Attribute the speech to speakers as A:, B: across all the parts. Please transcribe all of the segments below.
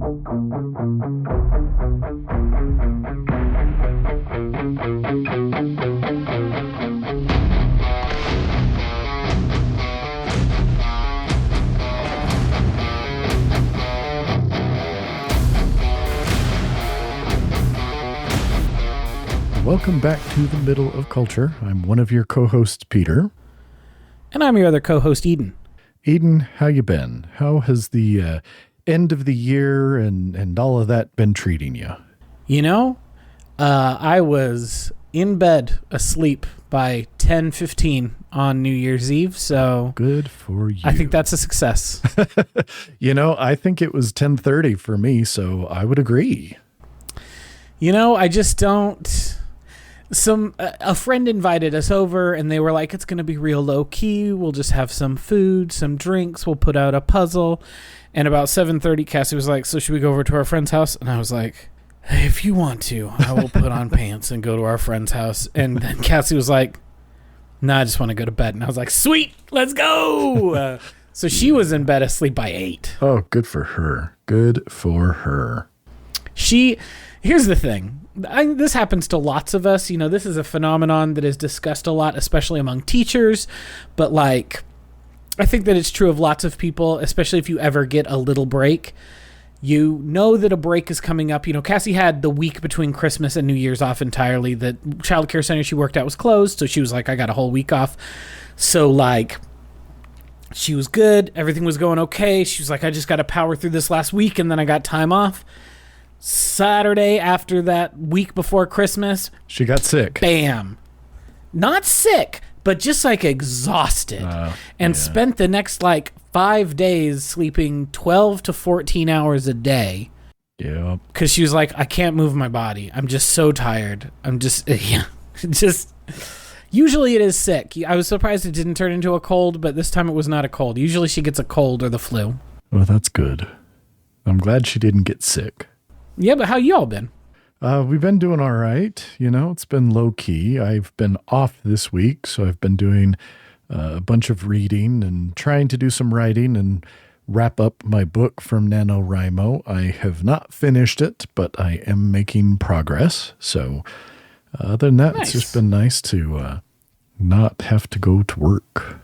A: Welcome back to the Middle of Culture. I'm one of your co-hosts, Peter.
B: And I'm your other co-host, Eden.
A: Eden, how you been? How has the end of the year and all of that been treating you?
B: You know, I was in bed asleep by 10:15 on New Year's Eve, so...
A: Good for you.
B: I think that's a success.
A: You know, I think it was 10:30 for me, so I would agree.
B: You know, I just don't... A friend invited us over and they were like, it's going to be real low key. We'll just have some food, some drinks. We'll put out a puzzle. And about 7:30, Cassie was like, so should we go over to our friend's house? And I was like, hey, if you want to, I will put on pants and go to our friend's house. And then Cassie was like, no, I just want to go to bed. And I was like, sweet, let's go. So she was in bed asleep by 8.
A: Oh, good for her. Good for her.
B: Here's the thing. This happens to lots of us. You know, this is a phenomenon that is discussed a lot, especially among teachers. But, like, I think that it's true of lots of people, especially if you ever get a little break. You know that a break is coming up. You know, Cassie had the week between Christmas and New Year's off entirely. The child care center she worked at was closed, so she was like, I got a whole week off. So, like, she was good. Everything was going okay. She was like, I just got to power through this last week, and then I got time off. Saturday after that week before Christmas,
A: she got sick.
B: Bam. Not sick, but just like exhausted. And spent the next like 5 days sleeping 12 to 14 hours a day.
A: Yeah.
B: Because she was like, I can't move my body. I'm just so tired. I'm just, usually it is sick. I was surprised it didn't turn into a cold, but this time it was not a cold. Usually she gets a cold or the flu.
A: Well, that's good. I'm glad she didn't get sick.
B: Yeah, but how y'all been?
A: We've been doing all right. You know, it's been low key. I've been off this week, so I've been doing a bunch of reading and trying to do some writing and wrap up my book from NaNoWriMo. I have not finished it, but I am making progress. So other than that, It's just been nice to not have to go to work.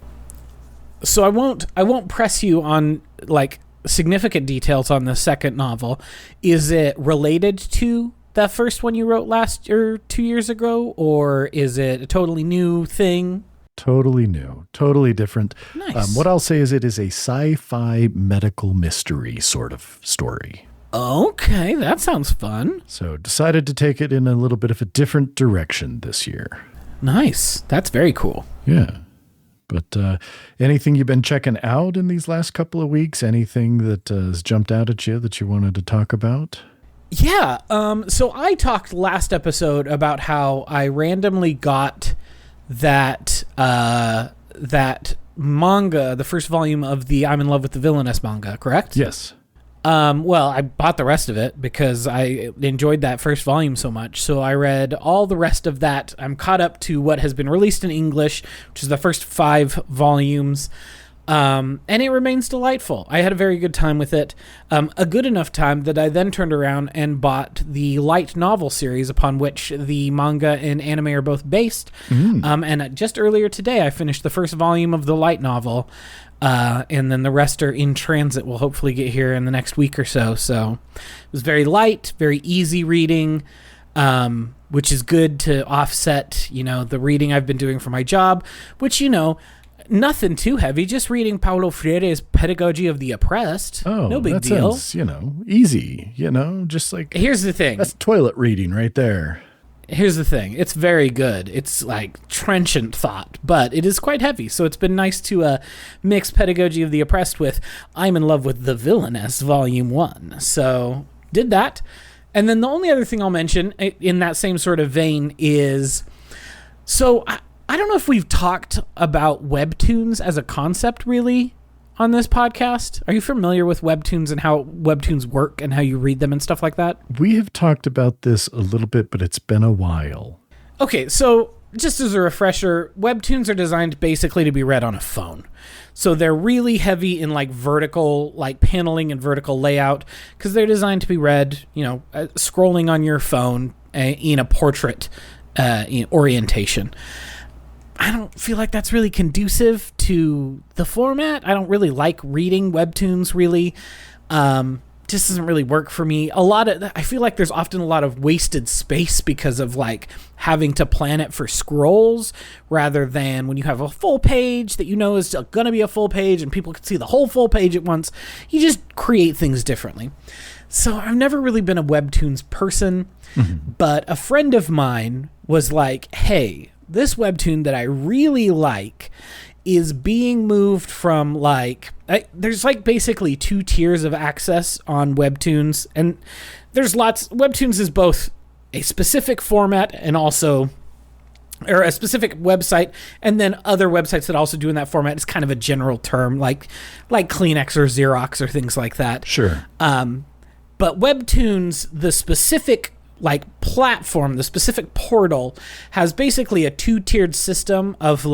B: So I won't press you on like significant details on the second novel. Is it related to that first one you wrote last or 2 years ago, or is it a totally new thing?
A: Totally new, totally different.
B: Nice.
A: What I'll say is it is a sci-fi medical mystery sort of story.
B: Okay, that sounds fun.
A: So decided to take it in a little bit of a different direction this year.
B: Nice. That's very cool.
A: Yeah. But anything you've been checking out in these last couple of weeks? Anything that has jumped out at you that you wanted to talk about?
B: Yeah. So I talked last episode about how I randomly got that manga, the first volume of the I'm in Love with the Villainess manga, correct?
A: Yes.
B: Well, I bought the rest of it because I enjoyed that first volume so much. So I read all the rest of that. I'm caught up to what has been released in English, which is the first 5 volumes. And it remains delightful. I had a very good time with it. A good enough time that I then turned around and bought the light novel series upon which the manga and anime are both based. And just earlier today, I finished the first volume of the light novel. And then the rest are in transit. We'll hopefully get here in the next week or so. So it was very light, very easy reading, which is good to offset, you know, the reading I've been doing for my job, which, you know, nothing too heavy. Just reading Paulo Freire's Pedagogy of the Oppressed.
A: Oh,
B: no big
A: that
B: deal.
A: Sounds, you know, easy, you know, just like...
B: Here's the thing.
A: That's toilet reading right there.
B: Here's the thing. It's very good. It's like trenchant thought, but it is quite heavy. So it's been nice to mix Pedagogy of the Oppressed with I'm in Love with the Villainess, Volume 1. So did that. And then the only other thing I'll mention in that same sort of vein is, so I don't know if we've talked about webtoons as a concept really on this podcast. Are you familiar with webtoons and how webtoons work and how you read them and stuff like that?
A: We have talked about this a little bit, but it's been a while.
B: Okay, so just as a refresher, webtoons are designed basically to be read on a phone. So they're really heavy in like vertical, like paneling and vertical layout, because they're designed to be read, scrolling on your phone in a portrait orientation. I don't feel like that's really conducive to the format. I don't really like reading webtoons, really. Just doesn't really work for me. I feel like there's often a lot of wasted space because of like having to plan it for scrolls rather than when you have a full page that is going to be a full page and people can see the whole full page at once. You just create things differently. So I've never really been a webtoons person, but a friend of mine was like, hey, this webtoon that I really like is being moved from there's like basically 2 tiers of access on webtoons, and there's lots. Webtoons is both a specific format and also, or a specific website, and then other websites that also do in that format. It's kind of a general term, like Kleenex or Xerox or things like that.
A: Sure.
B: But webtoons, the specific platform, the specific portal, has basically a 2-tiered system of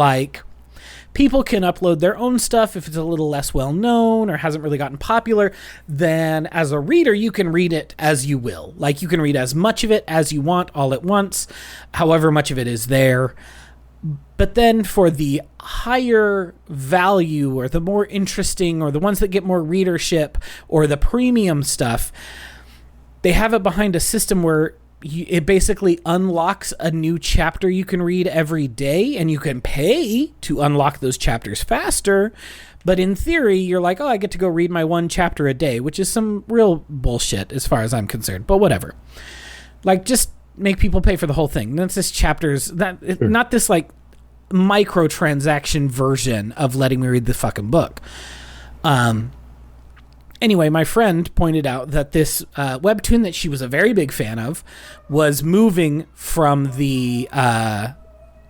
B: people can upload their own stuff if it's a little less well known or hasn't really gotten popular. Then as a reader, you can read it as you will. You can read as much of it as you want all at once, however much of it is there. But then for the higher value or the more interesting or the ones that get more readership or the premium stuff, they have it behind a system where it basically unlocks a new chapter you can read every day, and you can pay to unlock those chapters faster. But in theory, you're like, oh, I get to go read my 1 chapter a day, which is some real bullshit as far as I'm concerned. But whatever. Just make people pay for the whole thing. That's just chapters, not this microtransaction version of letting me read the fucking book. Anyway, my friend pointed out that this webtoon that she was a very big fan of was moving from the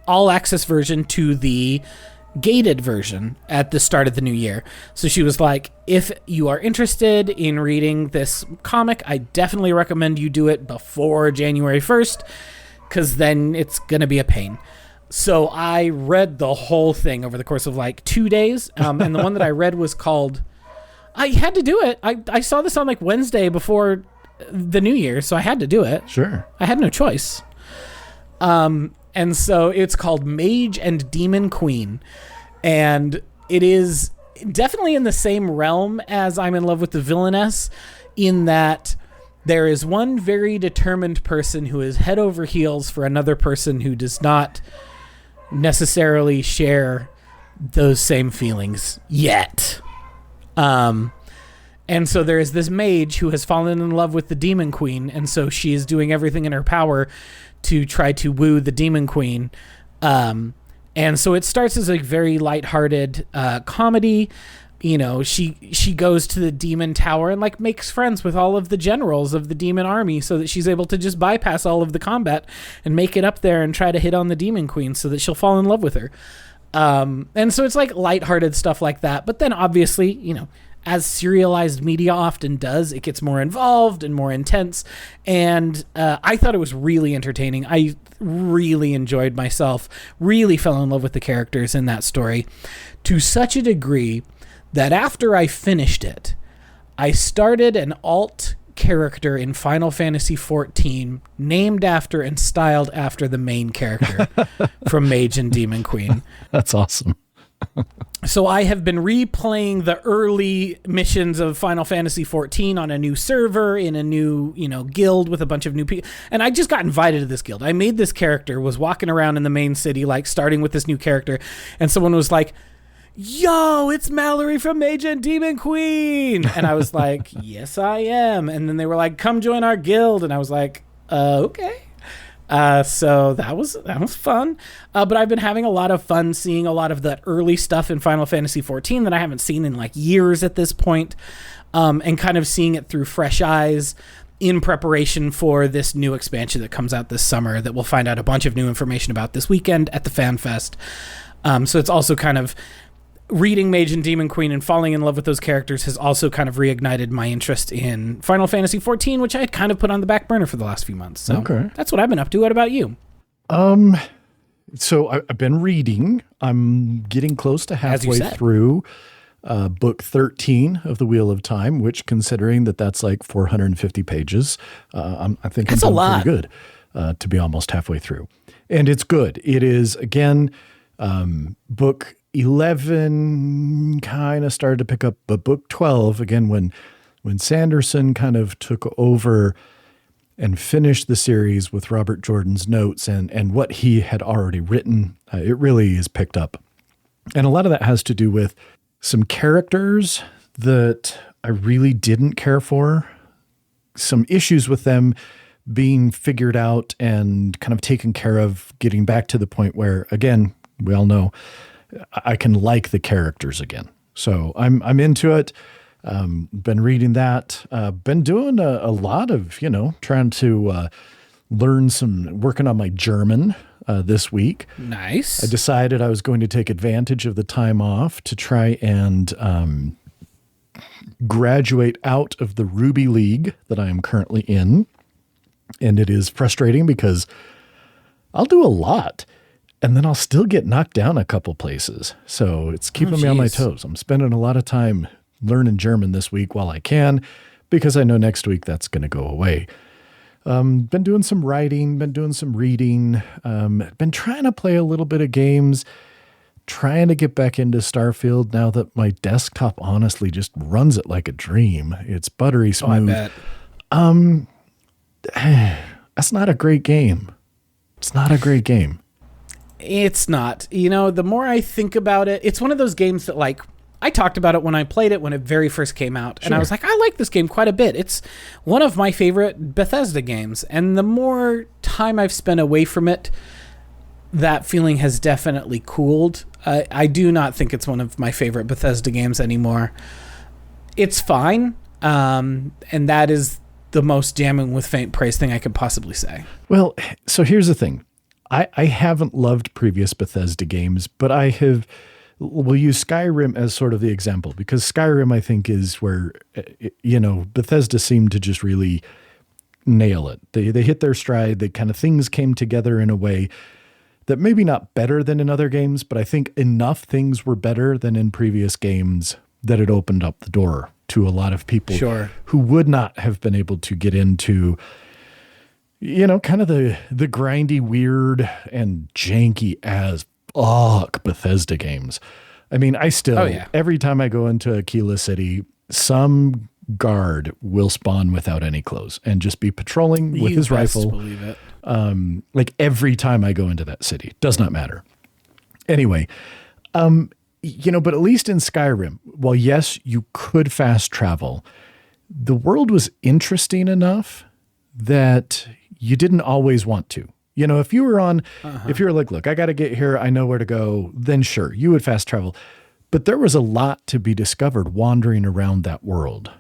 B: all-access version to the gated version at the start of the new year. So she was like, if you are interested in reading this comic, I definitely recommend you do it before January 1st, because then it's going to be a pain. So I read the whole thing over the course of 2 days, and the one that I read was called... I had to do it. I saw this on Wednesday before the new year, so I had to do it.
A: Sure.
B: I had no choice. And so it's called Mage and Demon Queen. And it is definitely in the same realm as I'm in Love with the Villainess, in that there is one very determined person who is head over heels for another person who does not necessarily share those same feelings yet. And so there is this mage who has fallen in love with the demon queen, and so she is doing everything in her power to try to woo the demon queen. And so it starts as a very lighthearted comedy. She goes to the demon tower and makes friends with all of the generals of the demon army so that she's able to just bypass all of the combat and make it up there and try to hit on the demon queen so that she'll fall in love with her. And so it's lighthearted stuff like that. But then obviously, as serialized media often does, it gets more involved and more intense. And I thought it was really entertaining. I really enjoyed myself, really fell in love with the characters in that story to such a degree that after I finished it, I started an alt character in Final Fantasy XIV named after and styled after the main character from Mage and Demon Queen.
A: That's awesome.
B: So I have been replaying the early missions of Final Fantasy XIV on a new server in a new, guild with a bunch of new people. And I just got invited to this guild. I made this character, was walking around in the main city, starting with this new character. And someone was like, yo, it's Mallory from Mage and Demon Queen. And I was like, yes, I am. And then they were like, come join our guild. And I was like, okay. So that was fun. But I've been having a lot of fun seeing a lot of that early stuff in Final Fantasy XIV that I haven't seen in years at this point, and kind of seeing it through fresh eyes in preparation for this new expansion that comes out this summer that we'll find out a bunch of new information about this weekend at the Fan Fest. So it's also kind of reading Mage and Demon Queen and falling in love with those characters has also kind of reignited my interest in Final Fantasy XIV, which I had kind of put on the back burner for the last few months. So
A: okay.
B: That's what I've been up to. What about you?
A: So I've been reading. I'm getting close to
B: As you
A: halfway
B: said.
A: through book 13 of The Wheel of Time, which, considering that that's like 450 pages, I think
B: That's a
A: I'm doing
B: lot.
A: pretty good to be almost halfway through. And it's good. It is, again, book 11 kind of started to pick up, but book 12, again, when Sanderson kind of took over and finished the series with Robert Jordan's notes and what he had already written, it really is picked up. And a lot of that has to do with some characters that I really didn't care for, some issues with them being figured out and kind of taken care of, getting back to the point where, again, we all know I can like the characters again. So I'm into it. Been reading that. Been doing a lot of, trying to working on my German this week.
B: Nice.
A: I decided I was going to take advantage of the time off to try and graduate out of the Ruby League that I am currently in. And it is frustrating because I'll do a lot and then I'll still get knocked down a couple places. So it's keeping me on my toes. I'm spending a lot of time learning German this week while I can, because I know next week that's going to go away. Been doing some writing, been doing some reading, been trying to play a little bit of games, trying to get back into Starfield now that my desktop honestly just runs it like a dream. It's buttery smooth.
B: I bet.
A: That's not a great game. It's not a great game.
B: It's not. The more I think about it, it's one of those games that, like, I talked about it when I played it when it very first came out, and I was like, I like this game quite a bit. It's one of my favorite Bethesda games, and the more time I've spent away from it, that feeling has definitely cooled. I do not think it's one of my favorite Bethesda games anymore. It's fine, and that is the most damning with faint praise thing I could possibly say.
A: Well, so here's the thing. I haven't loved previous Bethesda games, but we'll use Skyrim as sort of the example, because Skyrim, I think, is where, Bethesda seemed to just really nail it. They hit their stride. They kind of, things came together in a way that maybe not better than in other games, but I think enough things were better than in previous games that it opened up the door to a lot of people who would not have been able to get into, kind of the grindy, weird, and janky as fuck Bethesda games. I mean, I still, every time I go into Aquila City, some guard will spawn without any clothes and just be patrolling with his rifle.
B: Believe it.
A: Like every time I go into that city, does not matter. Anyway, but at least in Skyrim, while yes, you could fast travel, the world was interesting enough that you didn't always want to. If you were if you were like, look, I got to get here, I know where to go, then sure, you would fast travel. But there was a lot to be discovered wandering around that world.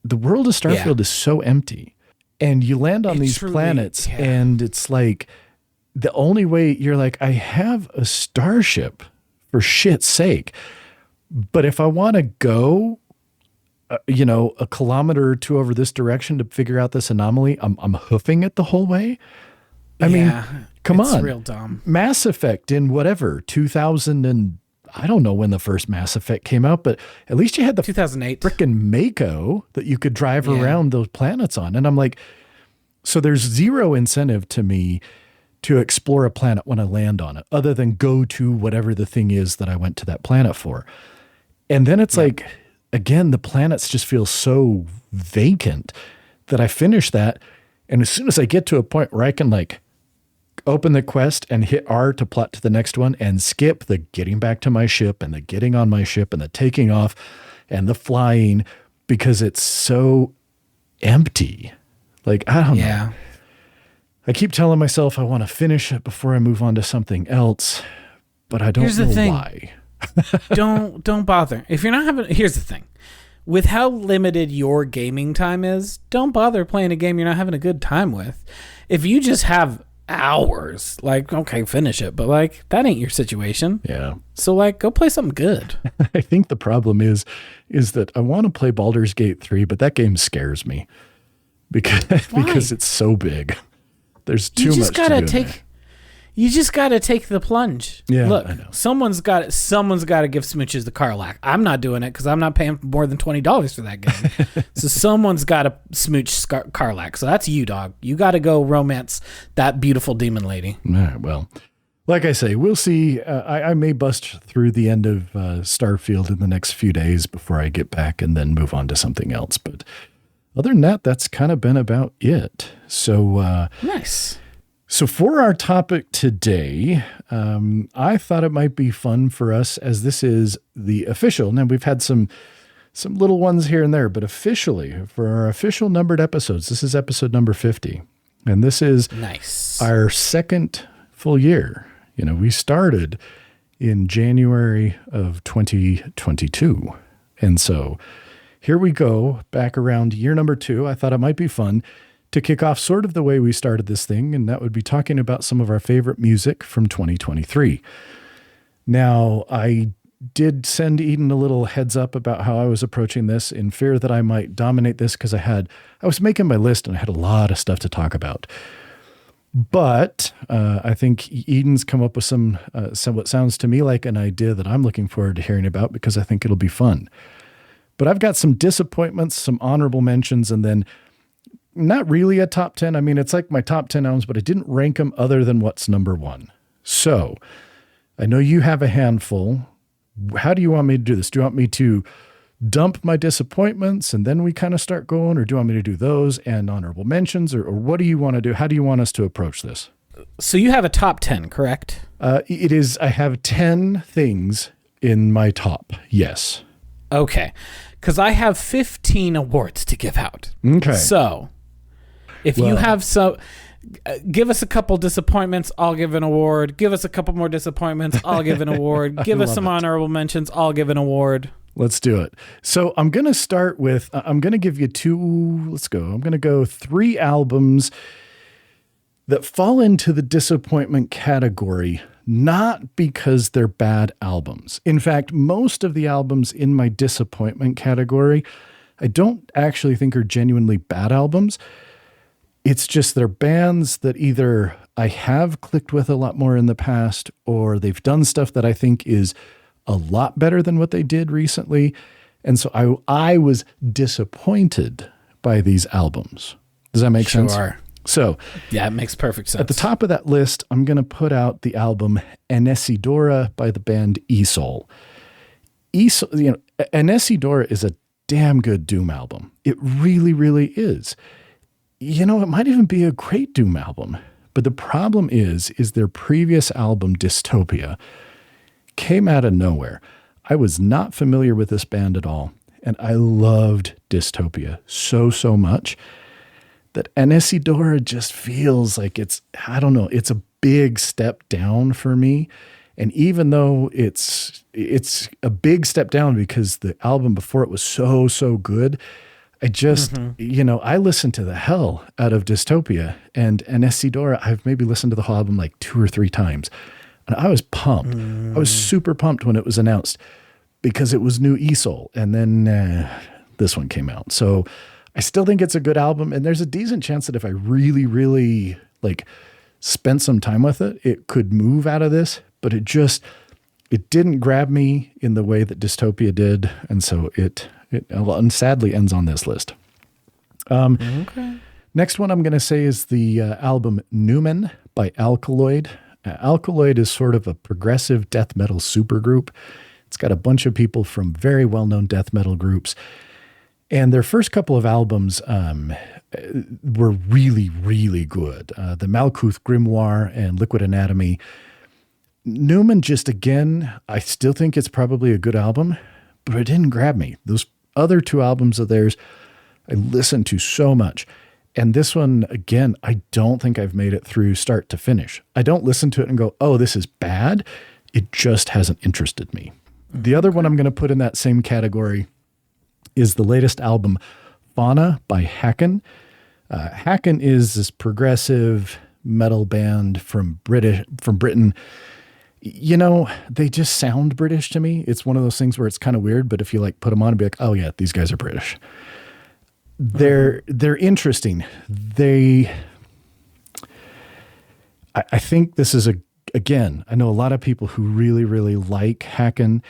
A: The world of Starfield is so empty. And you land on these planets, and it's like, the only way you're like, I have a starship for shit's sake. But if I want to go, a kilometer or two over this direction to figure out this anomaly, I'm hoofing it the whole way. I mean, come on.
B: It's real dumb.
A: Mass Effect in 2000 and I don't know when the first Mass Effect came out, but at least you had the
B: 2008
A: frickin' Mako that you could drive around those planets on. And I'm like, so there's zero incentive to me to explore a planet when I land on it, other than go to whatever the thing is that I went to that planet for. And then it's like, again, the planets just feel so vacant that I finish that. And as soon as I get to a point where I can open the quest and hit R to plot to the next one and skip the getting back to my ship and the getting on my ship and the taking off and the flying, because it's so empty. I don't know. I keep telling myself I want to finish it before I move on to something else, but I don't know why.
B: don't bother. If you're not having, here's the thing. With how limited your gaming time is, don't bother playing a game you're not having a good time with. If you just have hours, okay, finish it, but that ain't your situation.
A: Yeah.
B: So go play something good.
A: I think the problem is that I want to play Baldur's Gate 3, but that game scares me because it's so big. There's too much to do.
B: You just got to take the plunge.
A: Yeah,
B: Look,
A: I know.
B: someone's got to give smooches the Carlac. I'm not doing it because I'm not paying more than $20 for that game. So someone's got to smooch Carlac. So that's you, dog. You got to go romance that beautiful demon lady.
A: All right, well, like I say, we'll see. I may bust through the end of Starfield in the next few days before I get back and then move on to something else. But other than that, that's kind of been about it. So
B: Nice.
A: So for our topic today, I thought it might be fun for us, as this is the official. Now, we've had some little ones here and there, but officially, for our official numbered episodes, this is episode number 50. And this is
B: Nice.
A: our second full year. You know, we started in January of 2022. And so here we go, back around year number 2. I thought it might be fun to kick off sort of the way we started this thing, and that would be talking about some of our favorite music from 2023. Now, I did send Eden a little heads up about how I was approaching this in fear that I might dominate this because I was making my list and I had a lot of stuff to talk about. But I think Eden's come up with some what sounds to me like an idea that I'm looking forward to hearing about because I think it'll be fun. But I've got some disappointments, some honorable mentions, and then not really a top 10. I mean, it's like my top 10 albums, but I didn't rank them other than what's number 1. So I know you have a handful. How do you want me to do this? Do you want me to dump my disappointments and then we kind of start going, or do you want me to do those and honorable mentions, or what do you want to do? How do you want us to approach this?
B: So you have a top 10, correct?
A: It is, I have 10 things in my top. Yes.
B: Okay. Because I have 15 awards to give out.
A: Okay.
B: So if you have some, give us a couple disappointments, I'll give an award. Give us a couple more disappointments, I'll give an award. Give us some honorable mentions, I'll give an award.
A: Let's do it. So I'm going to start with, I'm going to give you 2, let's go. I'm going to go 3 albums that fall into the disappointment category, not because they're bad albums. In fact, most of the albums in my disappointment category, I don't actually think are genuinely bad albums. It's just they're bands that either I have clicked with a lot more in the past, or they've done stuff that I think is a lot better than what they did recently. And so I was disappointed by these albums. Does that make sense?
B: Sure.
A: So
B: yeah, it makes perfect sense.
A: At the top of that list, I'm going to put out the album Anesidora by the band E-Soul. Anesidora is a damn good Doom album. It really, really is. You know, it might even be a great Doom album. But the problem is their previous album, Dystopia, came out of nowhere. I was not familiar with this band at all, and I loved Dystopia so much that Anesidora just feels like it's a big step down for me. And even though it's a big step down because the album before it was so good, I just, I listened to the hell out of Dystopia, and Anesidora, I've maybe listened to the whole album like 2 or 3 times. And I was pumped. I was super pumped when it was announced because it was new E-Soul. And then this one came out. So I still think it's a good album. And there's a decent chance that if I really, really spent some time with it, it could move out of this. But it didn't grab me in the way that Dystopia did. And so it sadly ends on this list. Okay. Next one I'm going to say is the album Newman by Alkaloid. Alkaloid is sort of a progressive death metal supergroup. It's got a bunch of people from very well-known death metal groups. And their first couple of albums were really, really good. The Malkuth Grimoire and Liquid Anatomy. Newman, just again, I still think it's probably a good album, but it didn't grab me. Those other 2 albums of theirs, I listened to so much. And this one, again, I don't think I've made it through start to finish. I don't listen to it and go, oh, this is bad. It just hasn't interested me. The other one I'm going to put in that same category is the latest album, Fauna by Hacken. Hacken is this progressive metal band from Britain. You know, they just sound British to me. It's one of those things where it's kind of weird, but if you put them on and be like, oh yeah, these guys are British. They're interesting. I think this is a again, I know a lot of people who really, really like Hacken,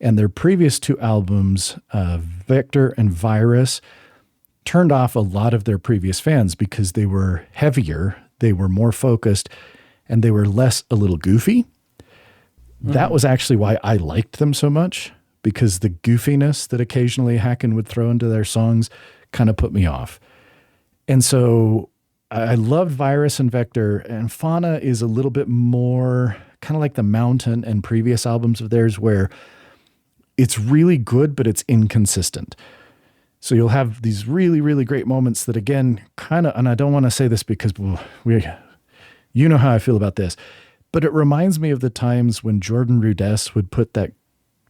A: and their previous two albums, Vector and Virus, turned off a lot of their previous fans because they were heavier, they were more focused, and they were less a little goofy. That was actually why I liked them so much, because the goofiness that occasionally Hacken would throw into their songs kind of put me off. And so I love Virus and Vector, and Fauna is a little bit more kind of like the Mountain and previous albums of theirs, where it's really good, but it's inconsistent. So you'll have these really, really great moments that, again, kind of, and I don't want to say this because you know how I feel about this, but it reminds me of the times when Jordan Rudess would put that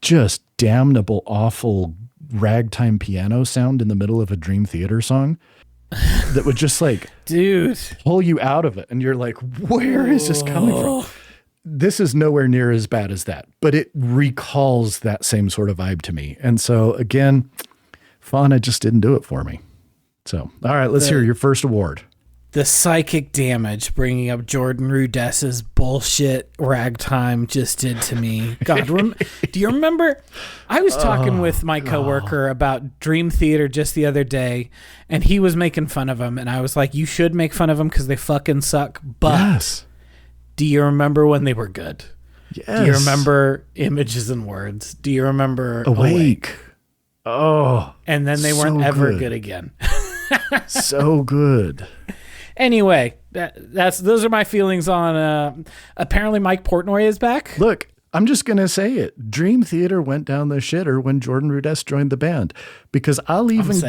A: just damnable, awful ragtime piano sound in the middle of a Dream Theater song that would just like,
B: dude,
A: pull you out of it. And you're like, where is this coming from? This is nowhere near as bad as that, but it recalls that same sort of vibe to me. And so again, Fauna just didn't do it for me. So, all right, let's hear your first award.
B: The psychic damage bringing up Jordan Rudess's bullshit ragtime just did to me. God, do you remember? I was talking with my coworker about Dream Theater just the other day, and he was making fun of them, and I was like, you should make fun of them because they fucking suck. But
A: yes.
B: Do you remember when they were good?
A: Yes.
B: Do you remember Images and Words? Do you remember
A: Awake? Oh.
B: And then they weren't ever good again.
A: So good.
B: Anyway, those are my feelings on. Apparently, Mike Portnoy is back.
A: Look, I'm just gonna say it. Dream Theater went down the shitter when Jordan Rudess joined the band, because I'll even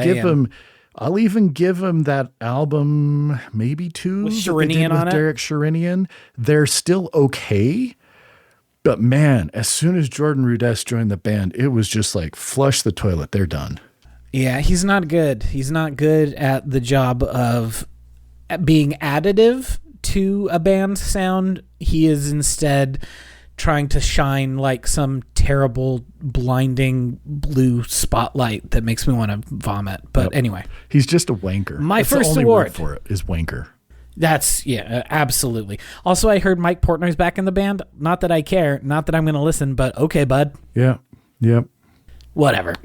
A: give him that album, maybe two
B: with Sherinian on it.
A: Derek Sherinian. They're still okay, but man, as soon as Jordan Rudess joined the band, it was just like flush the toilet. They're done.
B: Yeah, he's not good. He's not good at the job of being additive to a band's sound. He is instead trying to shine like some terrible blinding blue spotlight that makes me want to vomit. But anyway,
A: he's just a wanker.
B: That's first
A: the only
B: award
A: word for it is wanker.
B: That's absolutely. Also, I heard Mike Portnoy's back in the band. Not that I care, not that I'm going to listen, but okay, bud.
A: Yeah. Yep.
B: Whatever.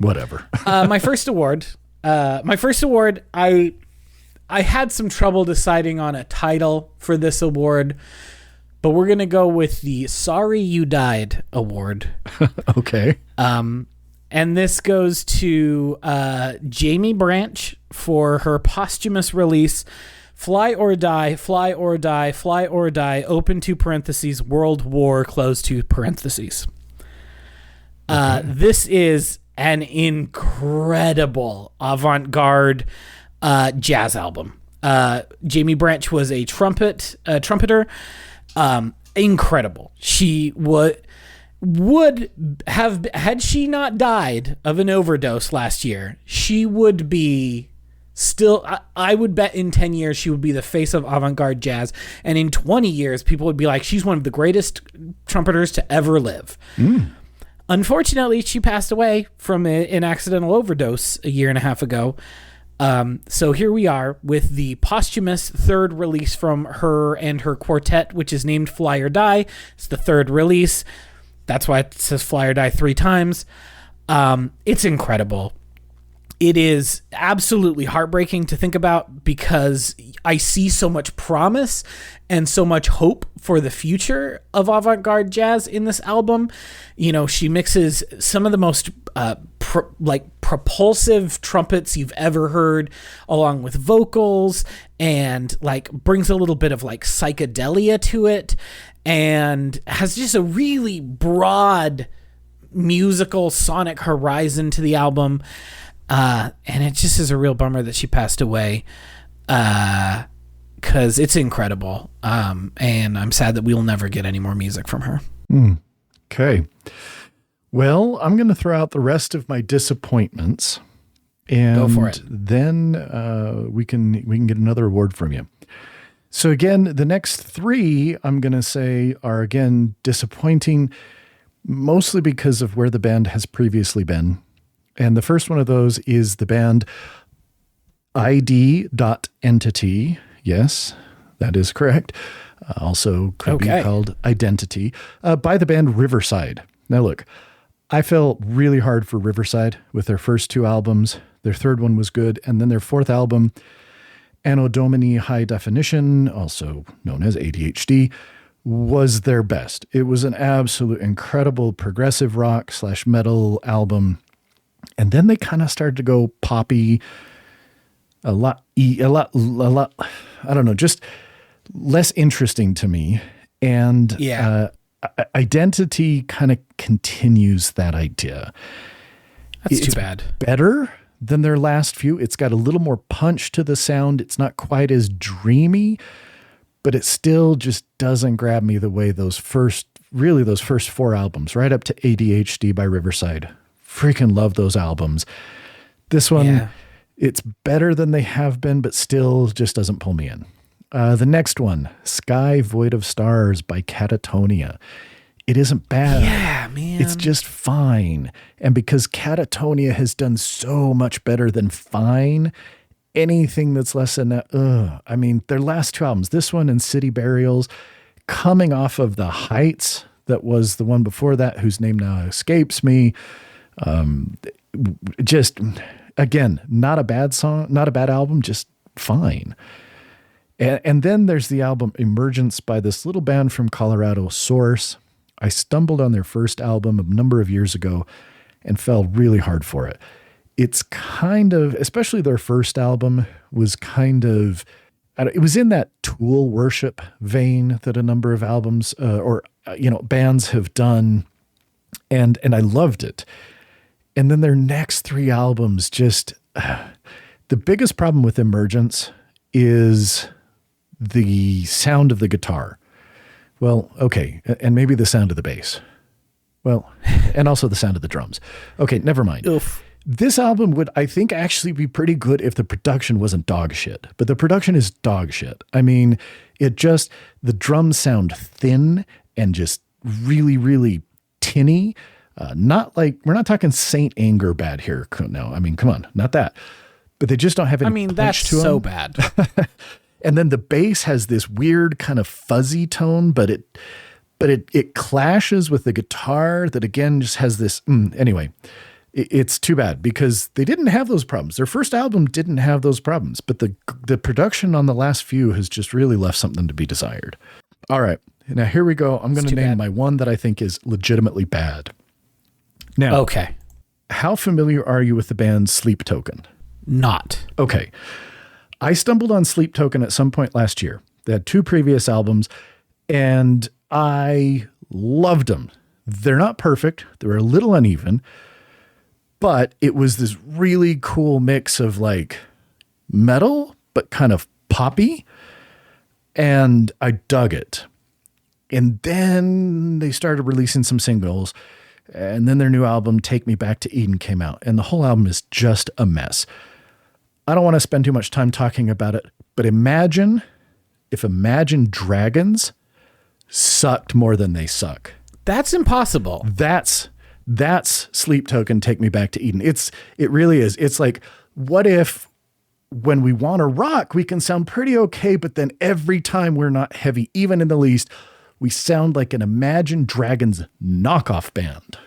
B: My first award, I had some trouble deciding on a title for this award, but we're going to go with the Sorry You Died award.
A: Okay.
B: And this goes to Jamie Branch for her posthumous release, Fly or Die, Fly or Die, Fly or Die, open to parentheses, World War, close to parentheses. This is an incredible avant-garde jazz album. Jamie Branch was a trumpeter. Incredible. She would have, had she not died of an overdose last year, she would be still, I would bet in 10 years she would be the face of avant-garde jazz, and in 20 years people would be like, she's one of the greatest trumpeters to ever live. Unfortunately, she passed away from an accidental overdose a year and a half ago. So here we are with the posthumous third release from her and her quartet, which is named Fly or Die. It's the third release. That's why it says Fly or Die 3 times. It's incredible. It is absolutely heartbreaking to think about, because I see so much promise and so much hope for the future of avant-garde jazz in this album. You know, she mixes some of the most propulsive trumpets you've ever heard, along with vocals, and like brings a little bit of like psychedelia to it, and has just a really broad musical sonic horizon to the album. And it just is a real bummer that she passed away, because it's incredible. And I'm sad that we'll never get any more music from her.
A: Okay. Well, I'm going to throw out the rest of my disappointments, and
B: go for it.
A: Then we can get another award from you. So again, the next three I'm going to say are again disappointing, mostly because of where the band has previously been. And the first one of those is the band ID.Entity. Yes, That is correct. Also could be called Identity, by the band Riverside. Now look, I fell really hard for Riverside with their first 2 albums. Their third one was good. And then their fourth album, Anno Domini High Definition, also known as ADHD, was their best. It was an absolute incredible progressive rock / metal album. And then they kind of started to go poppy, a lot, I don't know, just less interesting to me. And Identity kind of continues that idea.
B: That's too bad.
A: Better than their last few. It's got a little more punch to the sound. It's not quite as dreamy, but it still just doesn't grab me the way those first 4 albums, right up to ADHD by Riverside. Freaking love those albums. This one, it's better than they have been, but still just doesn't pull me in. The next one, Sky Void of Stars by Catatonia. It isn't bad.
B: Yeah, man.
A: It's just fine. And because Catatonia has done so much better than fine, anything that's less than that, I mean, their last 2 albums, this one and City Burials, coming off of The Heights, that was the one before that, whose name now escapes me. Just, again, not a bad song, not a bad album, just fine. And then there's the album Emergence by this little band from Colorado, Source. I stumbled on their first album a number of years ago and fell really hard for it. It's kind of, especially their first album was kind of, it was in that Tool worship vein that a number of albums bands have done. And I loved it. And then their next 3 albums just, the biggest problem with Emergence is the sound of the guitar. Well, okay. And maybe the sound of the bass. Well, and also the sound of the drums. Okay, never mind.
B: Oof.
A: This album would, I think, actually be pretty good if the production wasn't dog shit. But the production is dog shit. I mean, the drums sound thin and just really, really tinny. Not like, we're not talking Saint Anger bad here. No, I mean, come on, not that. But they just don't have any punch
B: that's
A: to them.
B: so bad.
A: And then the bass has this weird kind of fuzzy tone, but it clashes with the guitar that again just has this. Anyway, it's too bad because they didn't have those problems. Their first album didn't have those problems, but the production on the last few has just really left something to be desired. All right, now here we go. I'm going to name my one that I think is legitimately bad. Now,
B: okay,
A: how familiar are you with the band Sleep Token?
B: Not.
A: Okay. I stumbled on Sleep Token at some point last year. They had 2 previous albums, and I loved them. They're not perfect. They're a little uneven, but it was this really cool mix of like metal, but kind of poppy, and I dug it. And then they started releasing some singles, and then their new album, Take Me Back to Eden, came out, and the whole album is just a mess. I don't want to spend too much time talking about it, but imagine if Imagine Dragons sucked more than they suck.
B: That's impossible.
A: That's Sleep Token, Take Me Back to Eden. It really is. It's like, what if when we want to rock, we can sound pretty okay, but then every time we're not heavy, even in the least, we sound like an Imagine Dragons knockoff band.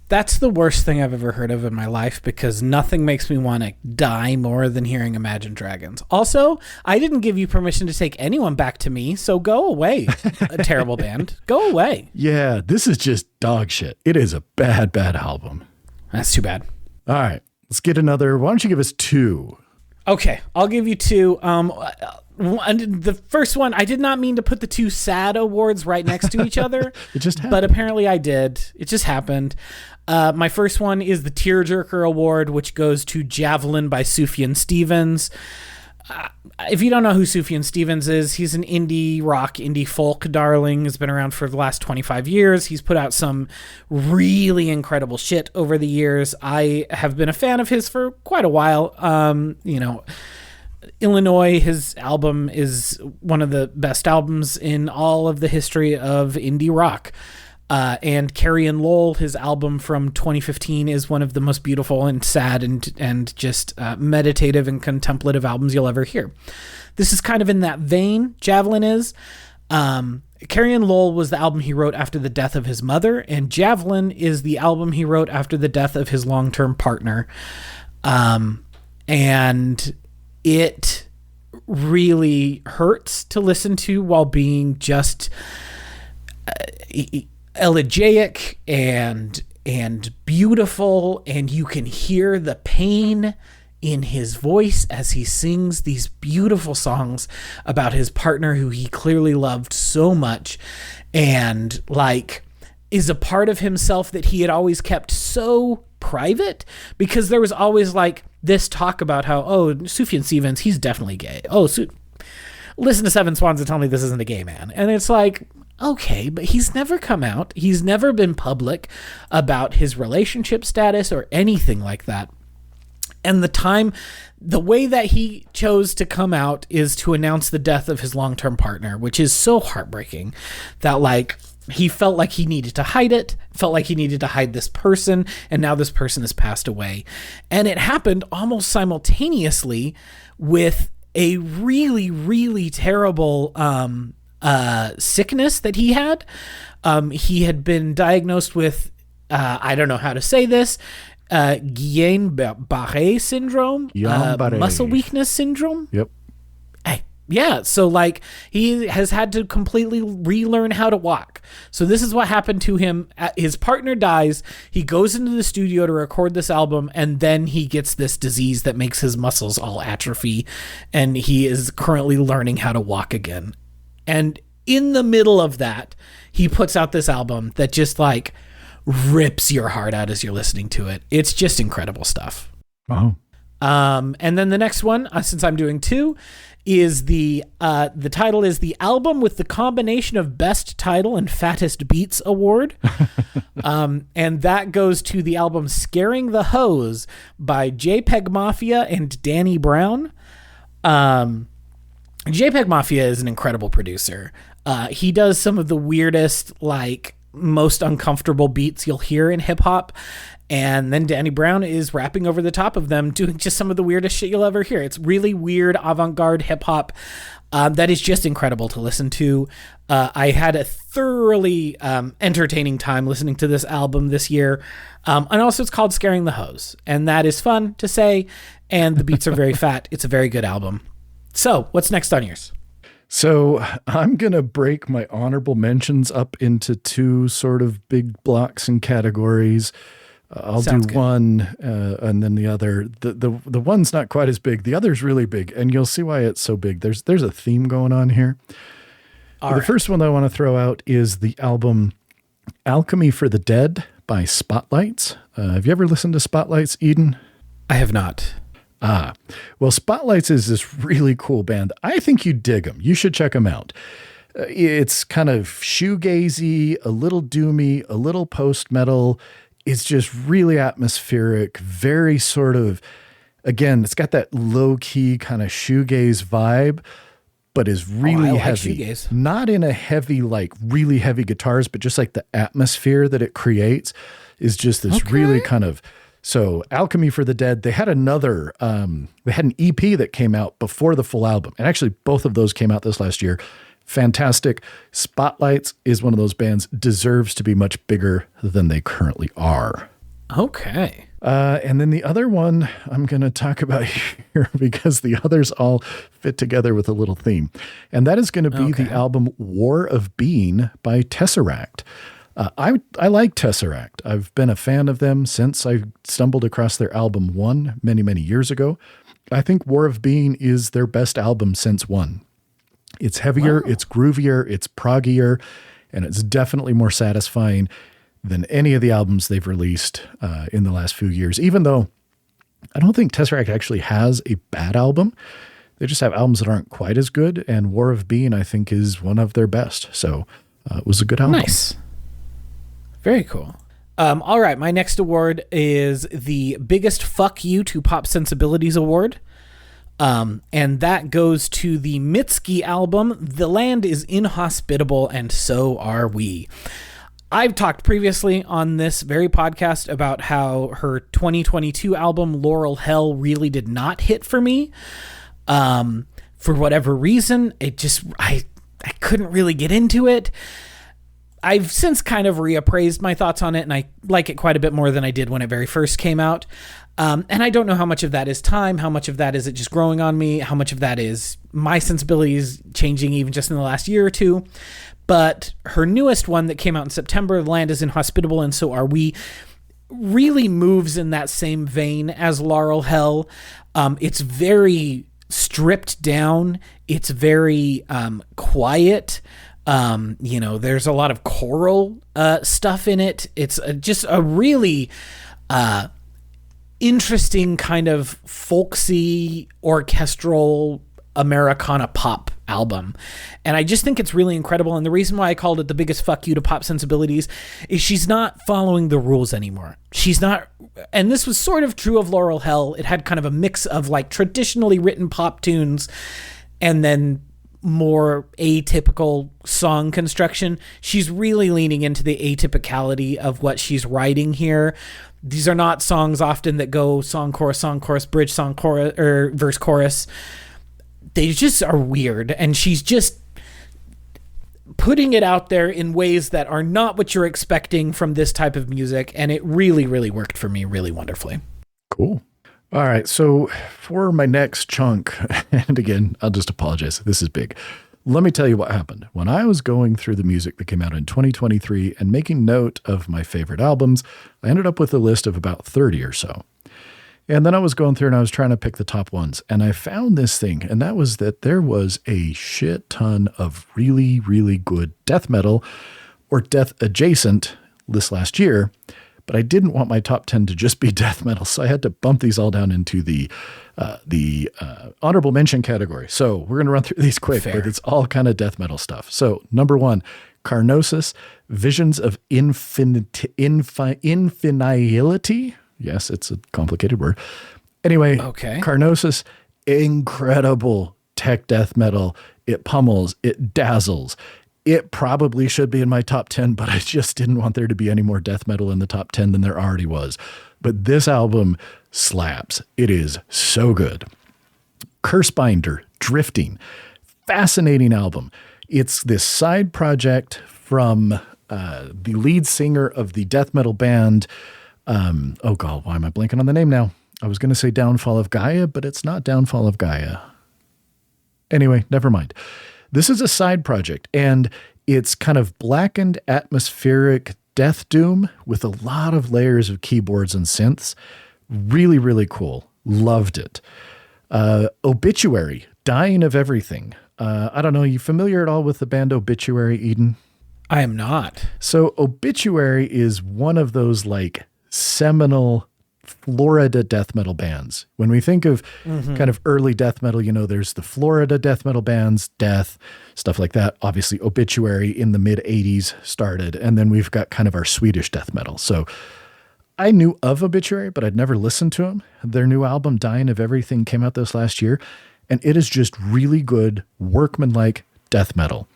B: That's the worst thing I've ever heard of in my life because nothing makes me want to die more than hearing Imagine Dragons. Also, I didn't give you permission to take anyone back to me, so go away, a terrible band. Go away.
A: Yeah, this is just dog shit. It is a bad, bad album.
B: That's too bad.
A: All right, let's get another. Why don't you give us 2?
B: Okay, I'll give you 2. The first one, I did not mean to put the 2 sad awards right next to each other.
A: It just happened.
B: But apparently I did. It just happened. My first one is the Tearjerker Award, which goes to Javelin by Sufjan Stevens. If you don't know who Sufjan Stevens is, he's an indie rock, indie folk darling. Has been around for the last 25 years. He's put out some really incredible shit over the years. I have been a fan of his for quite a while. Illinois, his album is one of the best albums in all of the history of indie rock. And Carrie and Lowell, his album from 2015, is one of the most beautiful and sad and just meditative and contemplative albums you'll ever hear. This is kind of in that vein, Javelin is. Carrie and Lowell was the album he wrote after the death of his mother, and Javelin is the album he wrote after the death of his long-term partner. And it really hurts to listen to while being just elegiac and beautiful, and you can hear the pain in his voice as he sings these beautiful songs about his partner who he clearly loved so much, and like is a part of himself that he had always kept so private, because there was always like this talk about how, oh, Sufjan Stevens, he's definitely gay. Oh, listen to Seven Swans and tell me this isn't a gay man. And it's like, okay, but he's never come out. He's never been public about his relationship status or anything like that. And the way that he chose to come out is to announce the death of his long-term partner, which is so heartbreaking that like he felt like he needed to hide it, felt like he needed to hide this person, and now this person has passed away. And it happened almost simultaneously with a really, really terrible sickness that he had. He had been diagnosed with, I don't know how to say this, Guillain-Barré syndrome, muscle weakness syndrome.
A: Yep.
B: Yeah, so like he has had to completely relearn how to walk. So this is what happened to him. His partner dies. He goes into the studio to record this album, and then he gets this disease that makes his muscles all atrophy, and he is currently learning how to walk again. And in the middle of that, he puts out this album that just like rips your heart out as you're listening to it. It's just incredible stuff.
A: Oh.
B: And then the next one, since I'm doing two, is the title is the album with the combination of best title and fattest beats award. And that goes to the album Scaring the Hose by JPEG Mafia and Danny Brown. JPEG Mafia is an incredible producer. He does some of the weirdest, like most uncomfortable beats you'll hear in hip hop. And then Danny Brown is rapping over the top of them, doing just some of the weirdest shit you'll ever hear. It's really weird avant-garde hip hop that is just incredible to listen to. I had a thoroughly entertaining time listening to this album this year. And also it's called Scaring the Hose. And that is fun to say. And the beats are very fat. It's a very good album. So what's next on yours?
A: So I'm going to break my honorable mentions up into two sort of big blocks and categories. I'll
B: Sounds
A: do
B: good.
A: one and then the other. The one's not quite as big. The other's really big, and you'll see why it's so big. There's a theme going on here. The first one that I want to throw out is the album Alchemy for the Dead by Spotlights. Have you ever listened to Spotlights, Eden?
B: I have not.
A: Well, Spotlights is this really cool band. I think you dig them. You should check them out. It's kind of shoegazy, a little doomy, a little post-metal. It's just really atmospheric, very sort of, again, it's got that low-key kind of shoegaze vibe, but is really
B: I like
A: heavy.
B: shoegaze.
A: Not in a heavy, like really heavy guitars, but just like the atmosphere that it creates is just this really kind of. So Alchemy for the Dead, they had another, they had an EP that came out before the full album. And actually both of those came out this last year. Fantastic. Spotlights is one of those bands, deserves to be much bigger than they currently are.
B: Okay.
A: And then the other one I'm going to talk about here because the others all fit together with a little theme. And that is going to be the album War of Being by Tesseract. I like Tesseract. I've been a fan of them since I stumbled across their album One many, many years ago. I think War of Being is their best album since One. It's heavier, it's groovier, it's proggier, and it's definitely more satisfying than any of the albums they've released in the last few years, even though I don't think Tesseract actually has a bad album. They just have albums that aren't quite as good, and War of Being, I think, is one of their best. So it was a good album.
B: Nice. Very cool. All right, my next award is the biggest fuck you to pop sensibilities award. And that goes to the Mitski album, The Land is Inhospitable and So Are We. I've talked previously on this very podcast about how her 2022 album, Laurel Hell, really did not hit for me. For whatever reason, I couldn't really get into it. I've since kind of reappraised my thoughts on it, and I like it quite a bit more than I did when it very first came out. And I don't know how much of that is time, how much of that is it just growing on me, how much of that is my sensibilities changing even just in the last year or two. But her newest one that came out in September, The Land is Inhospitable and So Are We, really moves in that same vein as Laurel Hell. It's very stripped down. It's very quiet. There's a lot of choral stuff in it. It's just a really interesting kind of folksy, orchestral Americana pop album. And I just think it's really incredible. And the reason why I called it the biggest fuck you to pop sensibilities is she's not following the rules anymore. She's not, and this was sort of true of Laurel Hell. It had kind of a mix of like traditionally written pop tunes and then more atypical song construction. She's really leaning into the atypicality of what she's writing here. These are not songs often that go song, chorus, bridge, song, chorus, or verse, chorus. They just are weird, and she's just putting it out there in ways that are not what you're expecting from this type of music, and it really, really worked for me really wonderfully.
A: Cool. All right, so for my next chunk, and again, I'll just apologize, this is big. Let me tell you what happened. When I was going through the music that came out in 2023 and making note of my favorite albums, I ended up with a list of about 30 or so. And then I was going through and I was trying to pick the top ones. And I found this thing, and that was that there was a shit ton of really, really good death metal or death adjacent this last year. But I didn't want my top 10 to just be death metal. So I had to bump these all down into the honorable mention category. So we're going to run through these quick,
B: Fair.
A: but it's all kind of death metal stuff. So number 1, Carnosus, Visions of Infiniality. Yes, it's a complicated word. Anyway,
B: Okay.
A: Carnosus, incredible tech death metal. It pummels, it dazzles. It probably should be in my top 10, but I just didn't want there to be any more death metal in the top 10 than there already was. But this album slaps. It is so good. Cursebinder, Drifting. Fascinating album. It's this side project from the lead singer of the death metal band. Oh God, why am I blanking on the name now? I was going to say Downfall of Gaia, but it's not Downfall of Gaia. Anyway, never mind. This is a side project, and it's kind of blackened atmospheric death doom with a lot of layers of keyboards and synths. Really, really cool. Loved it. Obituary, Dying of Everything. I don't know, are you familiar at all with the band Obituary, Eden?
B: I am not.
A: So Obituary is one of those like seminal Florida death metal bands. When we think of kind of early death metal, you know, there's the Florida death metal bands, Death, stuff like that. Obviously Obituary in the mid 80s started. And then we've got kind of our Swedish death metal. So I knew of Obituary, but I'd never listened to them. Their new album, Dying of Everything, came out this last year. And it is just really good, workmanlike death metal.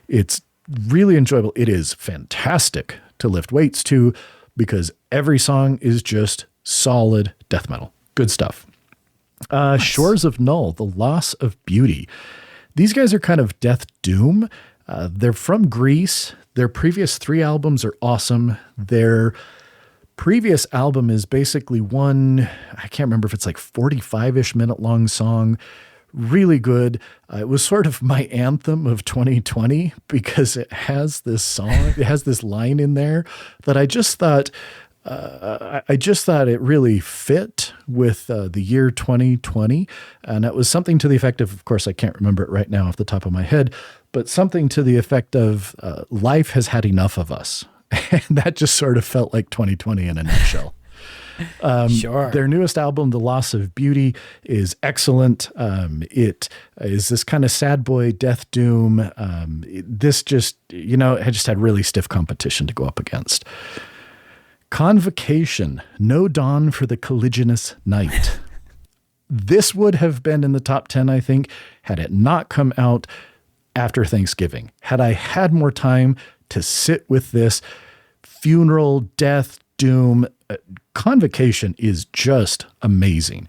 A: It's really enjoyable. It is fantastic to lift weights to because every song is just solid death metal. Good stuff. Nice. Shores of Null, The Loss of Beauty. These guys are kind of death doom. They're from Greece. Their previous 3 albums are awesome. Their previous album is basically one, I can't remember if it's like 45-ish minute long song. Really good. It was sort of my anthem of 2020 because it has this song, it has this line in there that I just thought it really fit with the year 2020. And it was something to the effect of course, I can't remember it right now off the top of my head, but something to the effect of life has had enough of us. And that just sort of felt like 2020 in a nutshell.
B: Sure.
A: Their newest album, The Loss of Beauty, is excellent. It is this kind of sad boy death doom. This just, you know, it just had really stiff competition to go up against. Convocation, No Dawn for the Colliginous Night. This would have been in the top 10, I think, had it not come out after Thanksgiving. Had I had more time to sit with this, funeral, death, doom. Convocation is just amazing.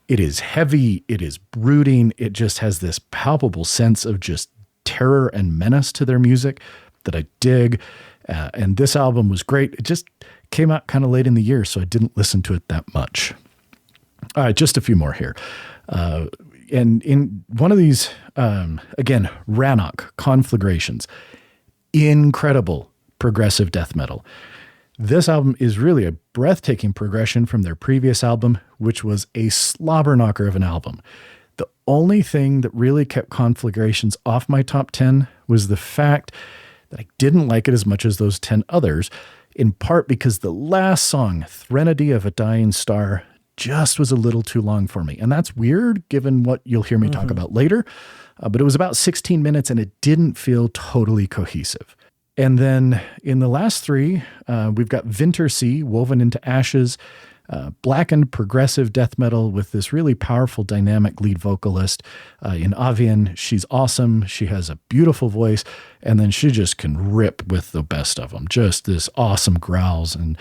A: It is heavy. It is brooding. It just has this palpable sense of just terror and menace to their music that I dig. And this album was great. It just came out kind of late in the year, so I didn't listen to it that much. All right, just a few more here. And in one of these, again, Rannoch, Conflagrations, incredible progressive death metal. This album is really a breathtaking progression from their previous album, which was a slobber knocker of an album. The only thing that really kept Conflagrations off my top 10 was the fact that I didn't like it as much as those 10 others, in part because the last song, Threnody of a Dying Star, just was a little too long for me. And that's weird given what you'll hear me talk about later. But it was about 16 minutes and it didn't feel totally cohesive. And then in the last three, we've got Winter Sea, Woven into Ashes, blackened progressive death metal with this really powerful dynamic lead vocalist. In Avian, she's awesome. She has a beautiful voice, and then she just can rip with the best of them. Just this awesome growls. And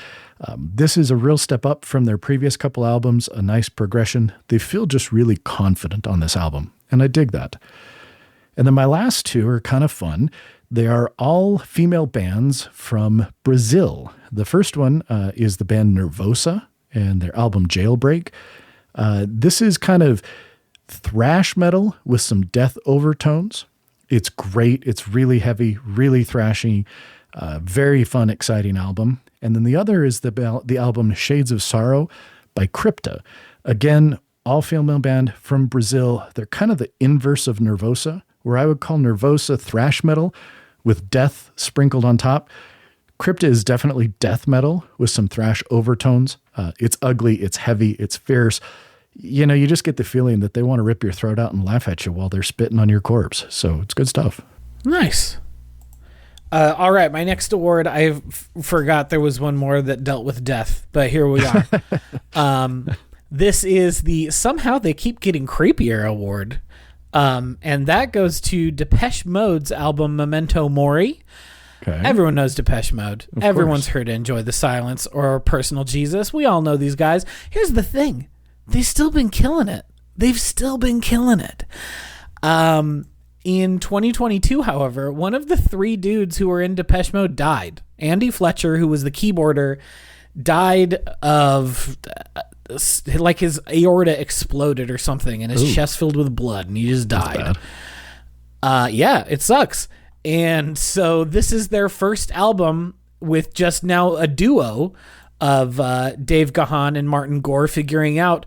A: this is a real step up from their previous couple albums, a nice progression. They feel just really confident on this album, and I dig that. And then my last two are kind of fun. They are all female bands from Brazil. The first one is the band Nervosa and their album Jailbreak. This is kind of thrash metal with some death overtones. It's great. It's really heavy, really thrashy, very fun, exciting album. And then the other is the album Shades of Sorrow by Crypta. Again, all female band from Brazil. They're kind of the inverse of Nervosa, where I would call Nervosa thrash metal with death sprinkled on top. Crypta is definitely death metal with some thrash overtones. It's ugly, it's heavy, it's fierce. You know, you just get the feeling that they want to rip your throat out and laugh at you while they're spitting on your corpse. So it's good stuff.
B: Nice. All right, my next award, I forgot there was one more that dealt with death, but here we are. This is the Somehow They Keep Getting Creepier award. And that goes to Depeche Mode's album Memento Mori. Okay. Everyone knows Depeche Mode. Everyone's heard Enjoy the Silence or Personal Jesus. We all know these guys. Here's the thing. They've still been killing it. In 2022, however, one of the three dudes who were in Depeche Mode died. Andy Fletcher, who was the keyboarder, died of... like his aorta exploded or something and his chest filled with blood and he just died. Yeah, it sucks. And so this is their first album with just now a duo of Dave Gahan and Martin Gore figuring out,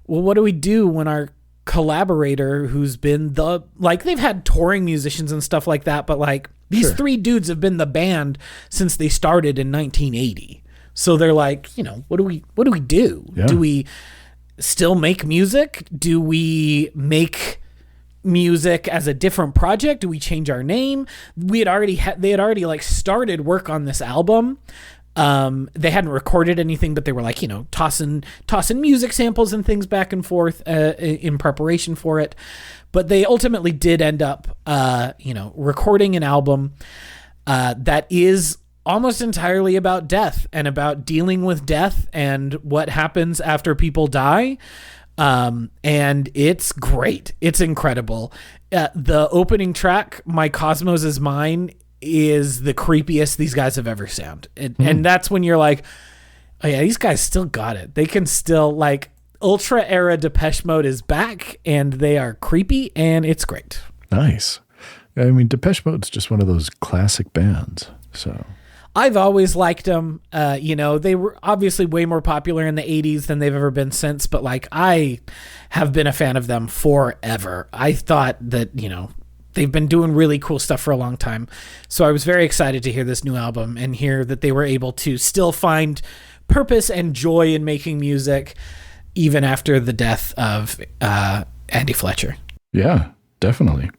B: well, what do we do when our collaborator who's been they've had touring musicians and stuff like that, but like these three dudes have been the band since they started in 1980. So they're like, you know, what do we do? Yeah. Do we still make music? Do we make music as a different project? Do we change our name? They had already like started work on this album. They hadn't recorded anything, but they were like, you know, tossing music samples and things back and forth in preparation for it. But they ultimately did end up, recording an album that is almost entirely about death and about dealing with death and what happens after people die. And it's great. It's incredible. The opening track, My Cosmos Is Mine, is the creepiest these guys have ever sounded. And that's when you're like, oh yeah, these guys still got it. They can still, like, Ultra era Depeche Mode is back and they are creepy and it's great.
A: Nice. I mean, Depeche Mode's just one of those classic bands. So
B: I've always liked them. They were obviously way more popular in the 80s than they've ever been since, but like I have been a fan of them forever. I thought that, they've been doing really cool stuff for a long time. So I was very excited to hear this new album and hear that they were able to still find purpose and joy in making music even after the death of Andy Fletcher.
A: Yeah, definitely.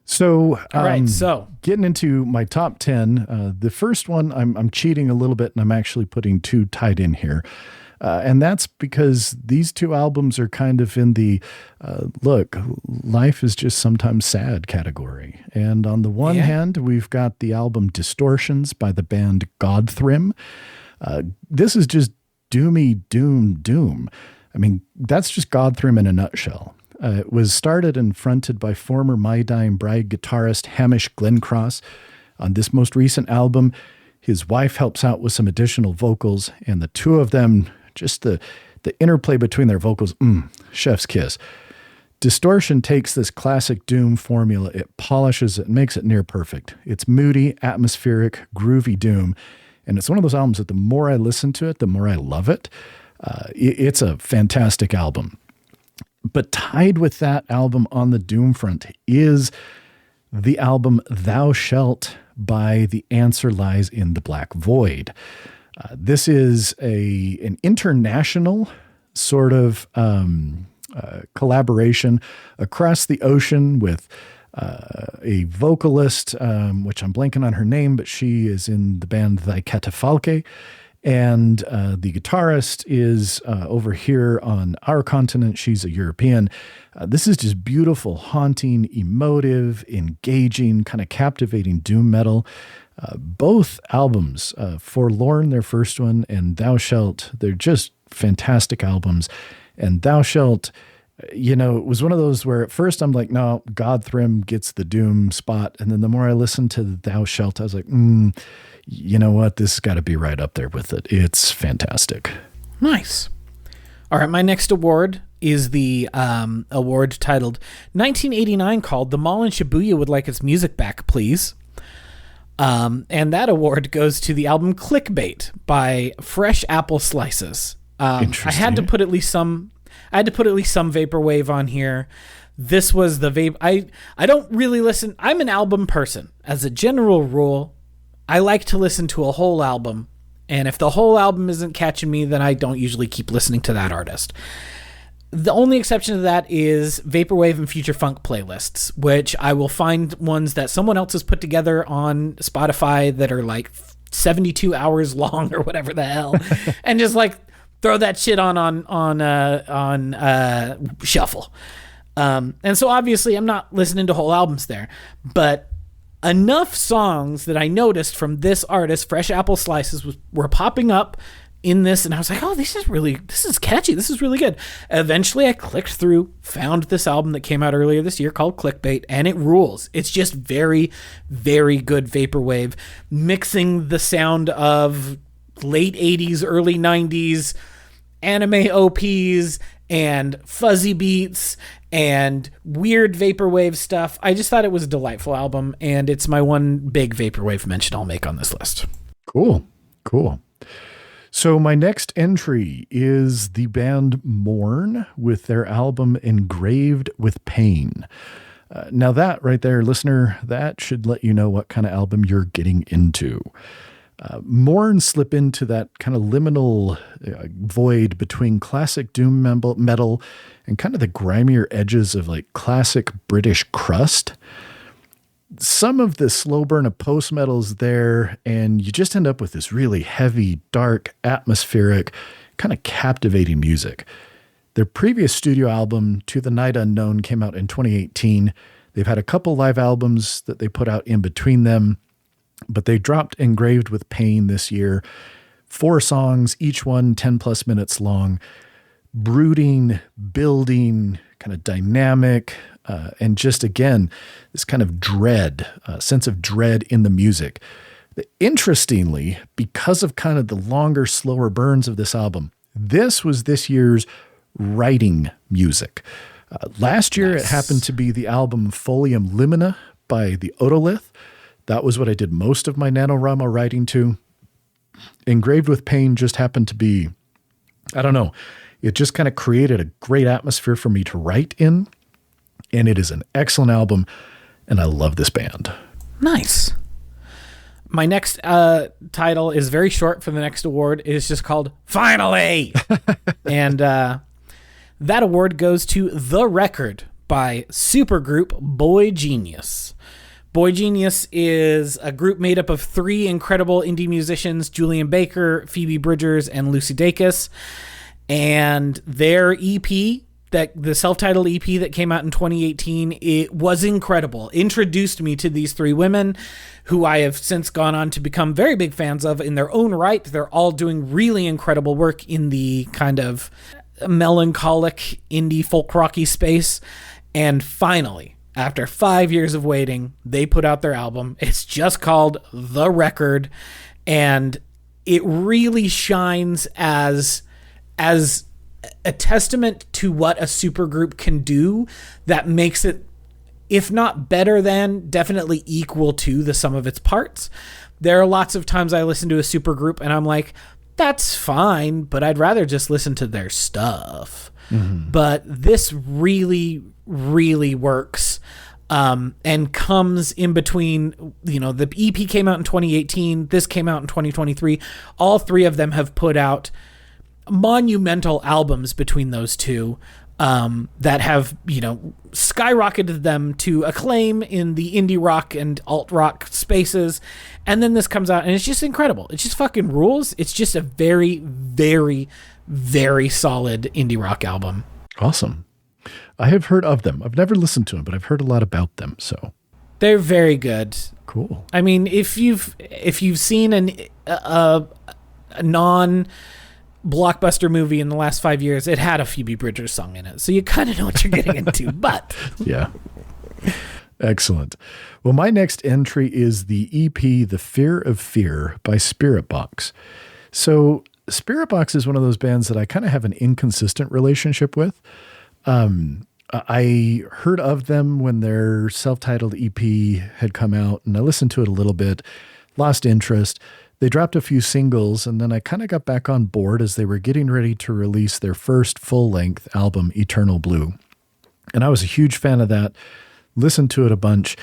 A: So,
B: all right, so
A: getting into my top 10, the first one, I'm cheating a little bit and I'm actually putting two tied in here. And that's because these two albums are kind of in the look, life is just sometimes sad category. And on the one hand, we've got the album Distortions by the band Godthrim. This is just doomy, doom. I mean, that's just Godthrim in a nutshell. It was started and fronted by former My Dying Bride guitarist Hamish Glencross. On this most recent album, his wife helps out with some additional vocals, and the two of them, just the interplay between their vocals, chef's kiss. Distortion takes this classic doom formula, it polishes it, and makes it near perfect. It's moody, atmospheric, groovy doom, and it's one of those albums that the more I listen to it, the more I love it. It's a fantastic album. But tied with that album on the doom front is the album Thou Shalt by The Answer Lies in the Black Void. This is an international sort of collaboration across the ocean with a vocalist, which I'm blanking on her name, but she is in the band Thy Catafalque. And the guitarist is over here on our continent. She's a European. This is just beautiful, haunting, emotive, engaging, kind of captivating doom metal. Both albums, Forlorn, their first one, and Thou Shalt, they're just fantastic albums. And Thou Shalt, it was one of those where at first I'm like, no, Godthrim gets the doom spot. And then the more I listened to Thou Shalt, I was like, you know what? This has got to be right up there with it. It's fantastic.
B: Nice. All right, my next award is the award titled 1989 called The Mall in Shibuya Would Like Its Music Back, Please. And that award goes to the album Clickbait by Fresh Apple Slices. I had to put at least some vaporwave on here. This was the vape. I don't really listen. I'm an album person. As a general rule, I like to listen to a whole album. And if the whole album isn't catching me, then I don't usually keep listening to that artist. The only exception to that is vaporwave and future funk playlists, which I will find ones that someone else has put together on Spotify that are like 72 hours long or whatever the hell, and just like throw that shit on shuffle. And so obviously I'm not listening to whole albums there, but enough songs that I noticed from this artist, Fresh Apple Slices, were popping up in this, and I was like, oh, this is catchy. This is really good. Eventually I clicked through, found this album that came out earlier this year called Clickbait, and it rules. It's just very, very good vaporwave, mixing the sound of late 80s, early 90s anime OPs and fuzzy beats and weird vaporwave stuff. I just thought it was a delightful album, and it's my one big vaporwave mention I'll make on this list.
A: Cool. So my next entry is the band Mourn with their album Engraved with Pain. Now that right there, listener, that should let you know what kind of album you're getting into. Mourn slip into that kind of liminal void between classic doom metal and kind of the grimier edges of like classic British crust. Some of the slow burn of post metal is there, and you just end up with this really heavy, dark, atmospheric, kind of captivating music. Their previous studio album, To the Night Unknown, came out in 2018. They've had a couple live albums that they put out in between them, but they dropped Engraved with Pain this year. 4 songs, each one 10 plus minutes long, brooding, building, kind of dynamic, and just, again, this kind of dread, sense of dread in the music. Interestingly, because of kind of the longer, slower burns of this album, this was this year's writing music. Last year, It happened to be the album Folium Lumina by the Otolith. That was what I did most of my NaNoWriMo writing to. Engraved with Pain just happened to be, I don't know, it just kind of created a great atmosphere for me to write in. And it is an excellent album, and I love this band.
B: Nice. My next title is very short for the next award. It's just called Finally! And that award goes to The Record by supergroup Boy Genius. Boy Genius is a group made up of 3 incredible indie musicians, Julian Baker, Phoebe Bridgers, and Lucy Dacus. And their EP, that the self-titled EP that came out in 2018, it was incredible. Introduced me to these three women who I have since gone on to become very big fans of in their own right. They're all doing really incredible work in the kind of melancholic indie folk rocky space. And finally, after 5 years of waiting, they put out their album. It's just called The Record, and it really shines as a testament to what a supergroup can do that makes it, if not better than, definitely equal to the sum of its parts. There are lots of times I listen to a supergroup and I'm like, that's fine, but I'd rather just listen to their stuff. Mm-hmm. But this really, really works. And comes in between, the EP came out in 2018. This came out in 2023. All three of them have put out monumental albums between those two that have skyrocketed them to acclaim in the indie rock and alt rock spaces. And then this comes out and it's just incredible. It just fucking rules. It's just a very, very, very solid indie rock album.
A: Awesome. I have heard of them. I've never listened to them, but I've heard a lot about them. So
B: they're very good.
A: Cool.
B: I mean, if you've seen a non blockbuster movie in the last 5 years, it had a Phoebe Bridgers song in it, so you kind of know what you're getting into. But
A: yeah, excellent. Well, my next entry is the EP "The Fear of Fear" by Spiritbox. So Spiritbox is one of those bands that I kind of have an inconsistent relationship with. I heard of them when their self-titled EP had come out, and I listened to it a little bit, lost interest. They dropped a few singles, and then I kind of got back on board as they were getting ready to release their first full-length album, Eternal Blue. And I was a huge fan of that, listened to it a bunch.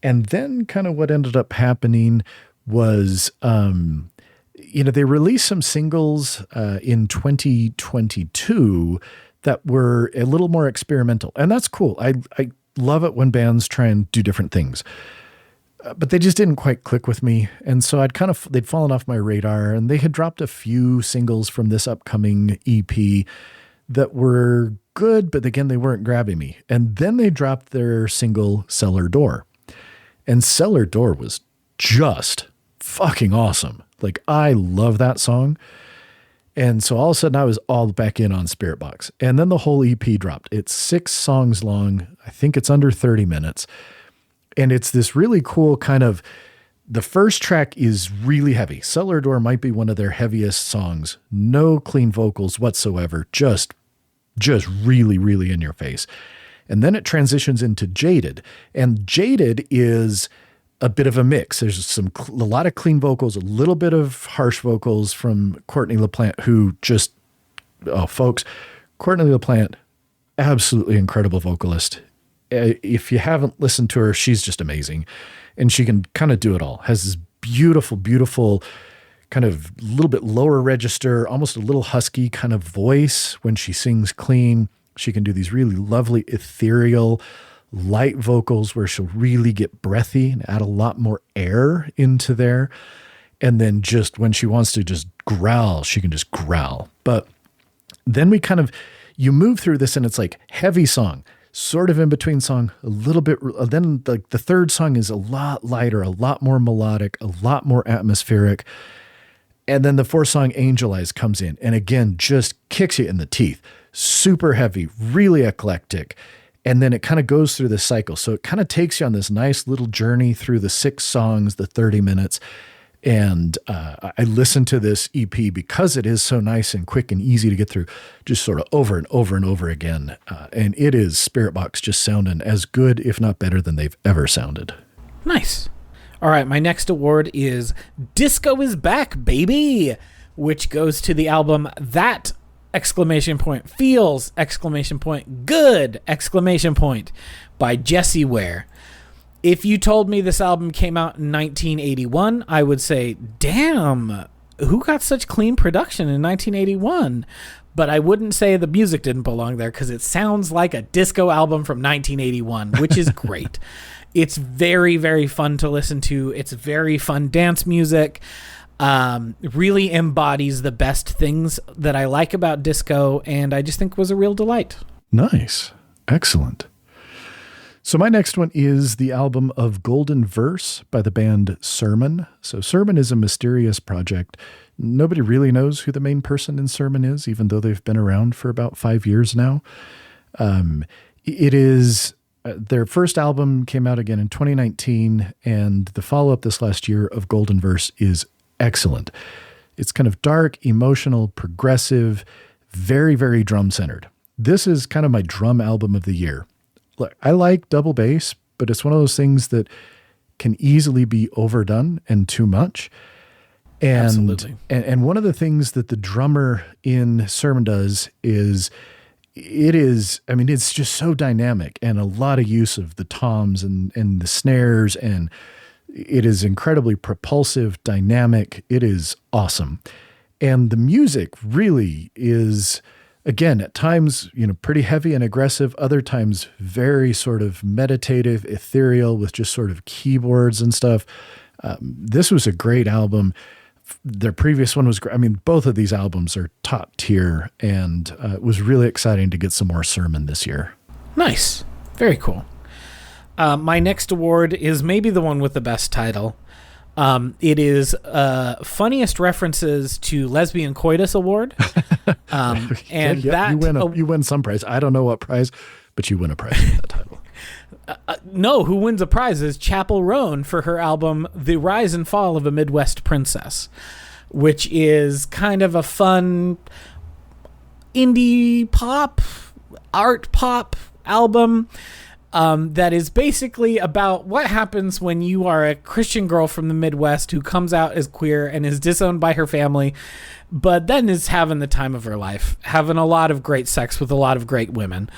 A: And then kind of what ended up happening was, they released some singles in 2022 that were a little more experimental. And that's cool. I love it when bands try and do different things. But they just didn't quite click with me. And so they'd fallen off my radar, and they had dropped a few singles from this upcoming EP that were good, but again, they weren't grabbing me. And then they dropped their single Cellar Door. And Cellar Door was just fucking awesome. Like, I love that song. And so all of a sudden I was all back in on Spiritbox. And then the whole EP dropped. It's 6 songs long. I think it's under 30 minutes. And it's this really cool kind of, the first track is really heavy. Cellar Door might be one of their heaviest songs. No clean vocals whatsoever. Just really, really in your face. And then it transitions into Jaded. And Jaded is a bit of a mix. There's a lot of clean vocals, a little bit of harsh vocals from Courtney LaPlante, who folks, Courtney LaPlante, absolutely incredible vocalist. If you haven't listened to her, she's just amazing. And she can kind of do it all. Has this beautiful, beautiful kind of little bit lower register, almost a little husky kind of voice when she sings clean. She can do these really lovely, ethereal, light vocals where she'll really get breathy and add a lot more air into there. And then just when she wants to just growl, she can just growl. But then you move through this and it's like heavy song, sort of in between song, a little bit. Then the third song is a lot lighter, a lot more melodic, a lot more atmospheric. And then the fourth song, Angel Eyes, comes in and again, just kicks you in the teeth. Super heavy, really eclectic. And then it kind of goes through this cycle. So it kind of takes you on this nice little journey through the 6 songs, the 30 minutes. And I listened to this EP because it is so nice and quick and easy to get through, just sort of over and over and over again. And it is Spiritbox just sounding as good, if not better, than they've ever sounded.
B: Nice. All right, my next award is Disco is Back, Baby, which goes to the album That! Feels! Good! By Jessie Ware. If you told me this album came out in 1981, I would say, damn, who got such clean production in 1981? But I wouldn't say the music didn't belong there because it sounds like a disco album from 1981, which is great. It's very, very fun to listen to. It's very fun dance music. Really embodies the best things that I like about disco, and I just think was a real delight.
A: Nice. Excellent. So my next one is the album of Golden Verse by the band Sermon. So Sermon is a mysterious project. Nobody really knows who the main person in Sermon is, even though they've been around for about 5 years now. It is their first album came out again in 2019, and the follow-up this last year of Golden Verse is excellent. It's kind of dark, emotional, progressive, very, very drum-centered. This is kind of my drum album of the year. I like double bass, but it's one of those things that can easily be overdone and too much. And,
B: Absolutely.
A: And one of the things that the drummer in Sermon does is it's just so dynamic, and a lot of use of the toms and the snares, and it is incredibly propulsive, dynamic. It is awesome. And the music really is, again, at times, pretty heavy and aggressive, other times very sort of meditative, ethereal with just sort of keyboards and stuff. This was a great album. Their previous one was great. I mean, both of these albums are top tier, and it was really exciting to get some more Sermon this year.
B: Nice. Very cool. My next award is maybe the one with the best title. It is Funniest References to Lesbian Coitus Award. And
A: you win some prize. I don't know what prize, but you win a prize with that title.
B: No, who wins a prize is Chapel Roan for her album The Rise and Fall of a Midwest Princess, which is kind of a fun indie pop, art pop album that is basically about what happens when you are a Christian girl from the Midwest who comes out as queer and is disowned by her family, but then is having the time of her life, having a lot of great sex with a lot of great women.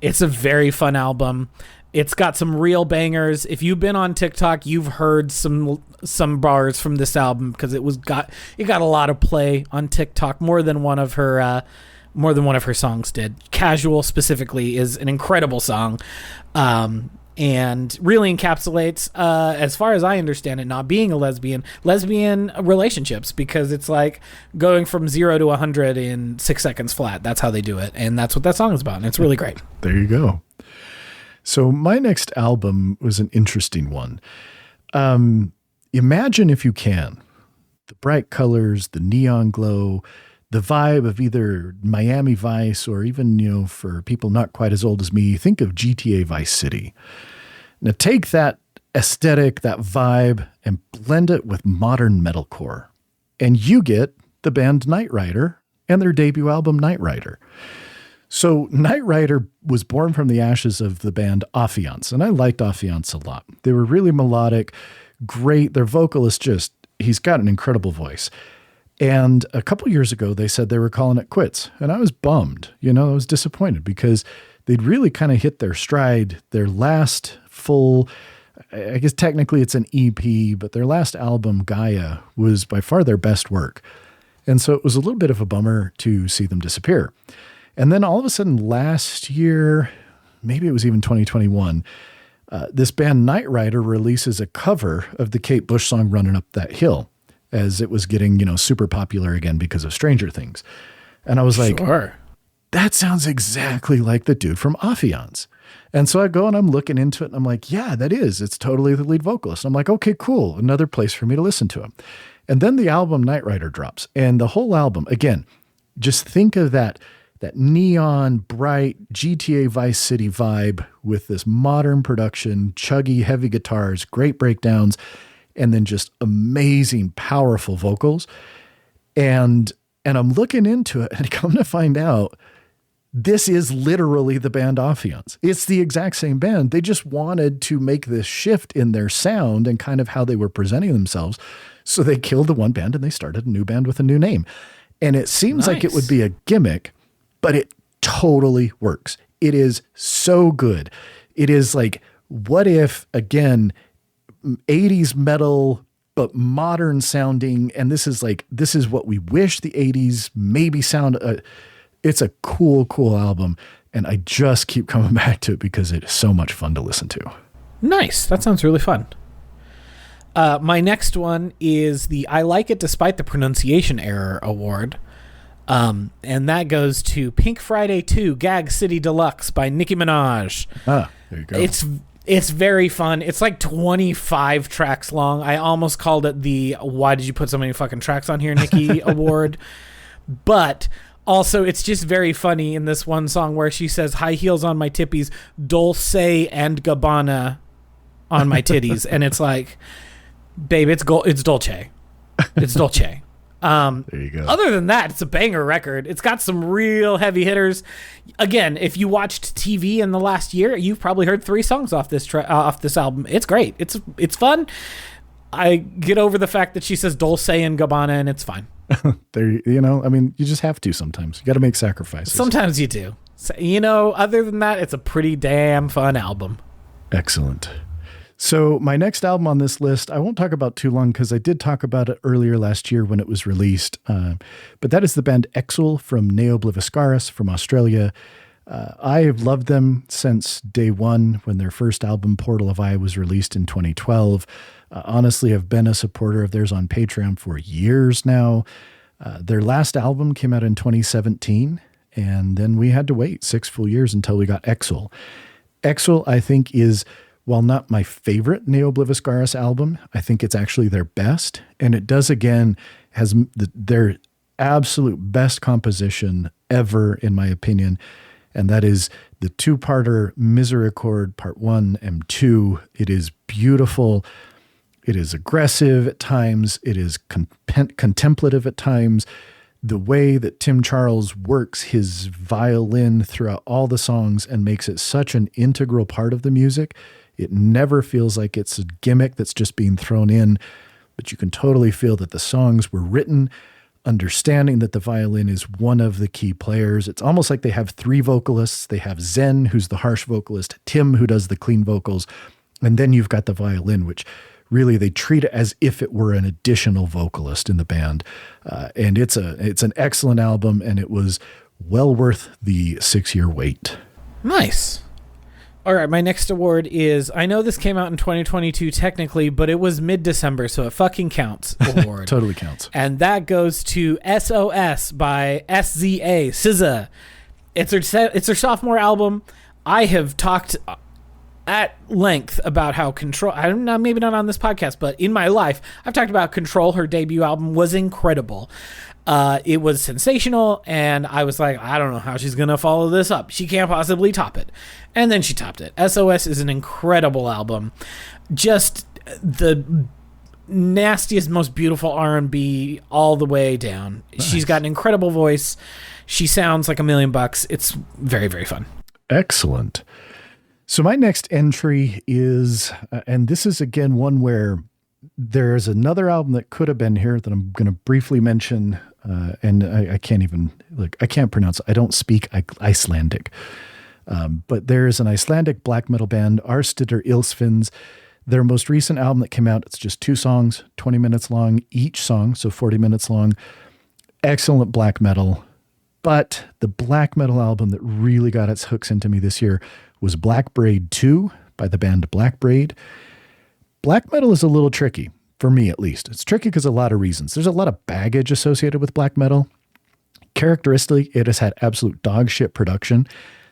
B: It's a very fun album. It's got some real bangers. If you've been on TikTok, you've heard some bars from this album because it got a lot of play on TikTok. More than one of her songs did. Casual specifically is an incredible song. And really encapsulates, as far as I understand it, not being a lesbian relationships, because it's like going from 0 to 100 in 6 seconds flat. That's how they do it. And that's what that song is about. And it's really great.
A: There you go. So my next album was an interesting one. Imagine, if you can, the bright colors, the neon glow, the vibe of either Miami Vice or even, for people not quite as old as me, think of GTA Vice City. Now take that aesthetic, that vibe, and blend it with modern metalcore, and you get the band Knight Rider and their debut album Knight Rider. So Knight Rider was born from the ashes of the band Affiance, and I liked Affiance a lot. They were really melodic, great. Their vocalist he's got an incredible voice. And a couple years ago, they said they were calling it quits. And I was bummed. I was disappointed because they'd really kind of hit their stride. Their last full, I guess technically it's an EP, but their last album, Gaia, was by far their best work. And so it was a little bit of a bummer to see them disappear. And then all of a sudden last year, maybe it was even 2021, this band Knight Rider releases a cover of the Kate Bush song Running Up That Hill, as it was getting, super popular again because of Stranger Things. And I was like,
B: sure,
A: that sounds exactly like the dude from Affiance. And so I go and I'm looking into it and I'm like, yeah, that is. It's totally the lead vocalist. I'm like, okay, cool. Another place for me to listen to him. And then the album Knight Rider drops. And the whole album, again, just think of that neon, bright GTA Vice City vibe with this modern production, chuggy, heavy guitars, great breakdowns, and then just amazing, powerful vocals. And I'm looking into it and come to find out this is literally the band Affiance. It's the exact same band. They just wanted to make this shift in their sound and kind of how they were presenting themselves. So they killed the one band and they started a new band with a new name. And it seems like it would be a gimmick, but it totally works. It is so good. It is like, what if, again, 80s metal, but modern sounding. And this is what we wish the 80s maybe sound. It's a cool album. And I just keep coming back to it because it is so much fun to listen to.
B: Nice. That sounds really fun. My next one is the I Like It Despite the Pronunciation Error award. And that goes to Pink Friday 2 Gag City Deluxe by Nicki Minaj.
A: Ah, there you go.
B: It's very fun. It's like 25 tracks long. I almost called it the Why Did You Put So Many Fucking Tracks on Here, Nicki award. But also, it's just very funny in this one song where she says, high heels on my tippies, Dolce and Gabbana on my titties. And it's like, babe, it's Dolce. It's Dolce.
A: There you go.
B: Other than that, it's a banger record. It's got some real heavy hitters. Again, if you watched TV in the last year, you've probably heard 3 songs off this album. It's great. It's fun. I get over the fact that she says Dolce and Gabbana, and it's fine.
A: You just have to sometimes. You got to make sacrifices.
B: Sometimes you do. So, other than that, it's a pretty damn fun album.
A: Excellent. So my next album on this list, I won't talk about too long because I did talk about it earlier last year when it was released. But that is the band Exul from Neobliviscaris from Australia. I have loved them since day one when their first album, Portal of Eye, was released in 2012. Honestly, I've been a supporter of theirs on Patreon for years now. Their last album came out in 2017, and then we had to wait 6 full years until we got Exul. Exul, I think, is... while not my favorite Neobliviscaris album, I think it's actually their best. And it does, again, has their absolute best composition ever, in my opinion. And that is the 2-parter Misericord Part 1 and 2. It is beautiful. It is aggressive at times. It is contemplative at times. The way that Tim Charles works his violin throughout all the songs and makes it such an integral part of the music. It never feels like it's a gimmick that's just being thrown in, but you can totally feel that the songs were written understanding that the violin is one of the key players. It's almost like they have 3 vocalists. They have Zen, who's the harsh vocalist, Tim, who does the clean vocals, and then you've got the violin, which really they treat it as if it were an additional vocalist in the band. And it's an excellent album, and it was well worth the 6-year wait.
B: Nice. All right, my next award is, I know this came out in 2022 technically, but it was mid-December, so it fucking counts. Award.
A: Totally counts.
B: And that goes to SOS by SZA, SZA. It's their sophomore album. I have talked at length about how Control, maybe not on this podcast, but in my life, I've talked about Control, her debut album, was incredible. It was sensational, and I was like, I don't know how she's going to follow this up. She can't possibly top it. And then she topped it. SOS is an incredible album. Just the nastiest, most beautiful R&B all the way down. Nice. She's got an incredible voice. She sounds like $1,000,000. It's very, very fun.
A: Excellent. So my next entry is, and this is again one where there's another album that could have been here that I'm going to briefly mention. And I can't even, I can't pronounce it. I don't speak Icelandic. But there is an Icelandic black metal band, Arstidir Ilsvins. Their most recent album that came out, it's just 2 songs, 20 minutes long each song, so 40 minutes long. Excellent black metal. But the black metal album that really got its hooks into me this year was Black Braid 2 by the band Black Braid. Black metal is a little tricky. For me, at least. It's tricky because of a lot of reasons. There's a lot of baggage associated with black metal. Characteristically, it has had absolute dog shit production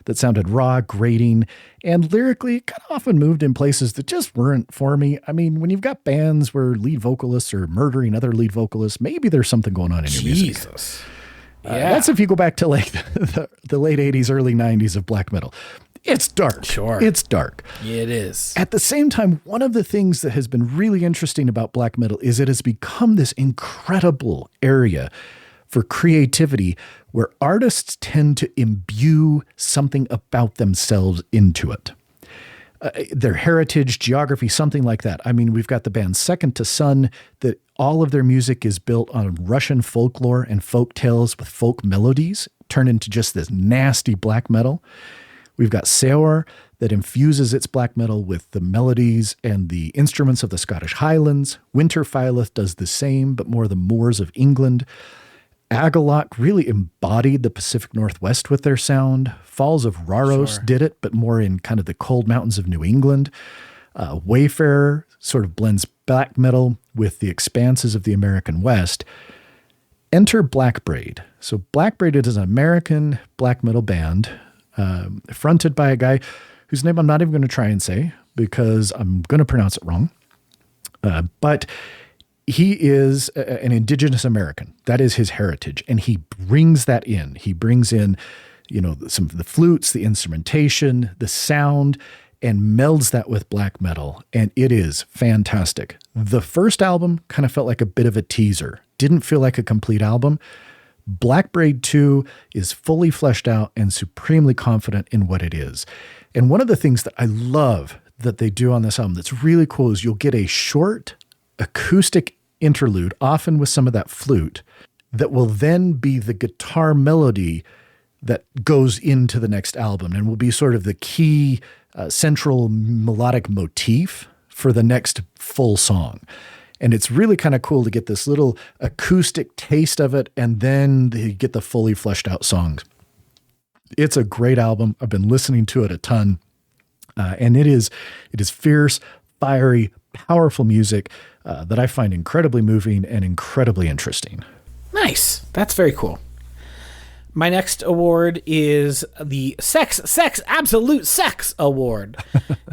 A: that sounded raw, grating, and lyrically kind of often moved in places that just weren't for me. I mean, when you've got bands where lead vocalists are murdering other lead vocalists, maybe there's something going on in your music.
B: Jesus.
A: That's if you go back to like the late 80s, early 90s of black metal. It's dark.
B: Sure.
A: It's dark.
B: Yeah, it is.
A: At the same time, one of the things that has been really interesting about black metal is it has become this incredible area for creativity where artists tend to imbue something about themselves into it. Their heritage, geography, something like that. I mean, we've got the band Second to Sun, that all of their music is built on Russian folklore and folk tales with folk melodies, turned into just this nasty black metal. We've got Seor that infuses its black metal with the melodies and the instruments of the Scottish Highlands. Winterfileth does the same, but more the moors of England. Agalloch really embodied the Pacific Northwest with their sound. Falls of Raros did it, but more in kind of the cold mountains of New England. Wayfarer sort of blends black metal with the expanses of the American West, enter Black Braid. So Black Braid is an American black metal band fronted by a guy whose name I'm not even going to try and say because I'm going to pronounce it wrong. But he is an indigenous American. That is his heritage. And he brings that in. He brings in, some of the flutes, the instrumentation, the sound, and melds that with black metal. And it is fantastic. The first album kind of felt like a bit of a teaser. Didn't feel like a complete album. Black Braid 2 is fully fleshed out and supremely confident in what it is. And one of the things that I love that they do on this album that's really cool is you'll get a short acoustic interlude, often with some of that flute, that will then be the guitar melody that goes into the next album and will be sort of the key central melodic motif for the next full song. And it's really kind of cool to get this little acoustic taste of it, and then you get the fully fleshed out songs. It's a great album. I've been listening to it a ton. And it is fierce, fiery, powerful music that I find incredibly moving and incredibly interesting.
B: Nice. That's very cool. My next award is the Absolute Sex Award.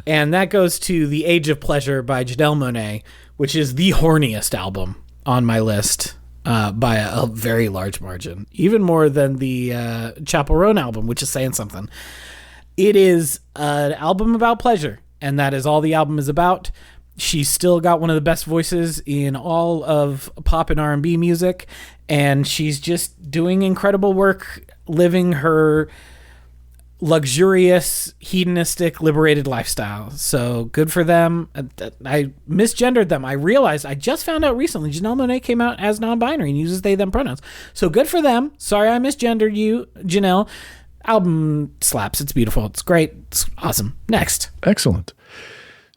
B: And that goes to The Age of Pleasure by Janelle Monáe, which is the horniest album on my list by a very large margin. Even more than the Chapel Roan album, which is saying something. It is an album about pleasure, and that is all the album is about. She's still got one of the best voices in all of pop and R&B music, and she's just doing incredible work living her luxurious, hedonistic, liberated lifestyle. So good for them. I misgendered them. I realized I just found out recently Janelle Monáe came out as non-binary and uses they, them pronouns. So good for them. Sorry I misgendered you, Janelle. Album slaps. It's beautiful. It's great. It's awesome. Next.
A: Excellent.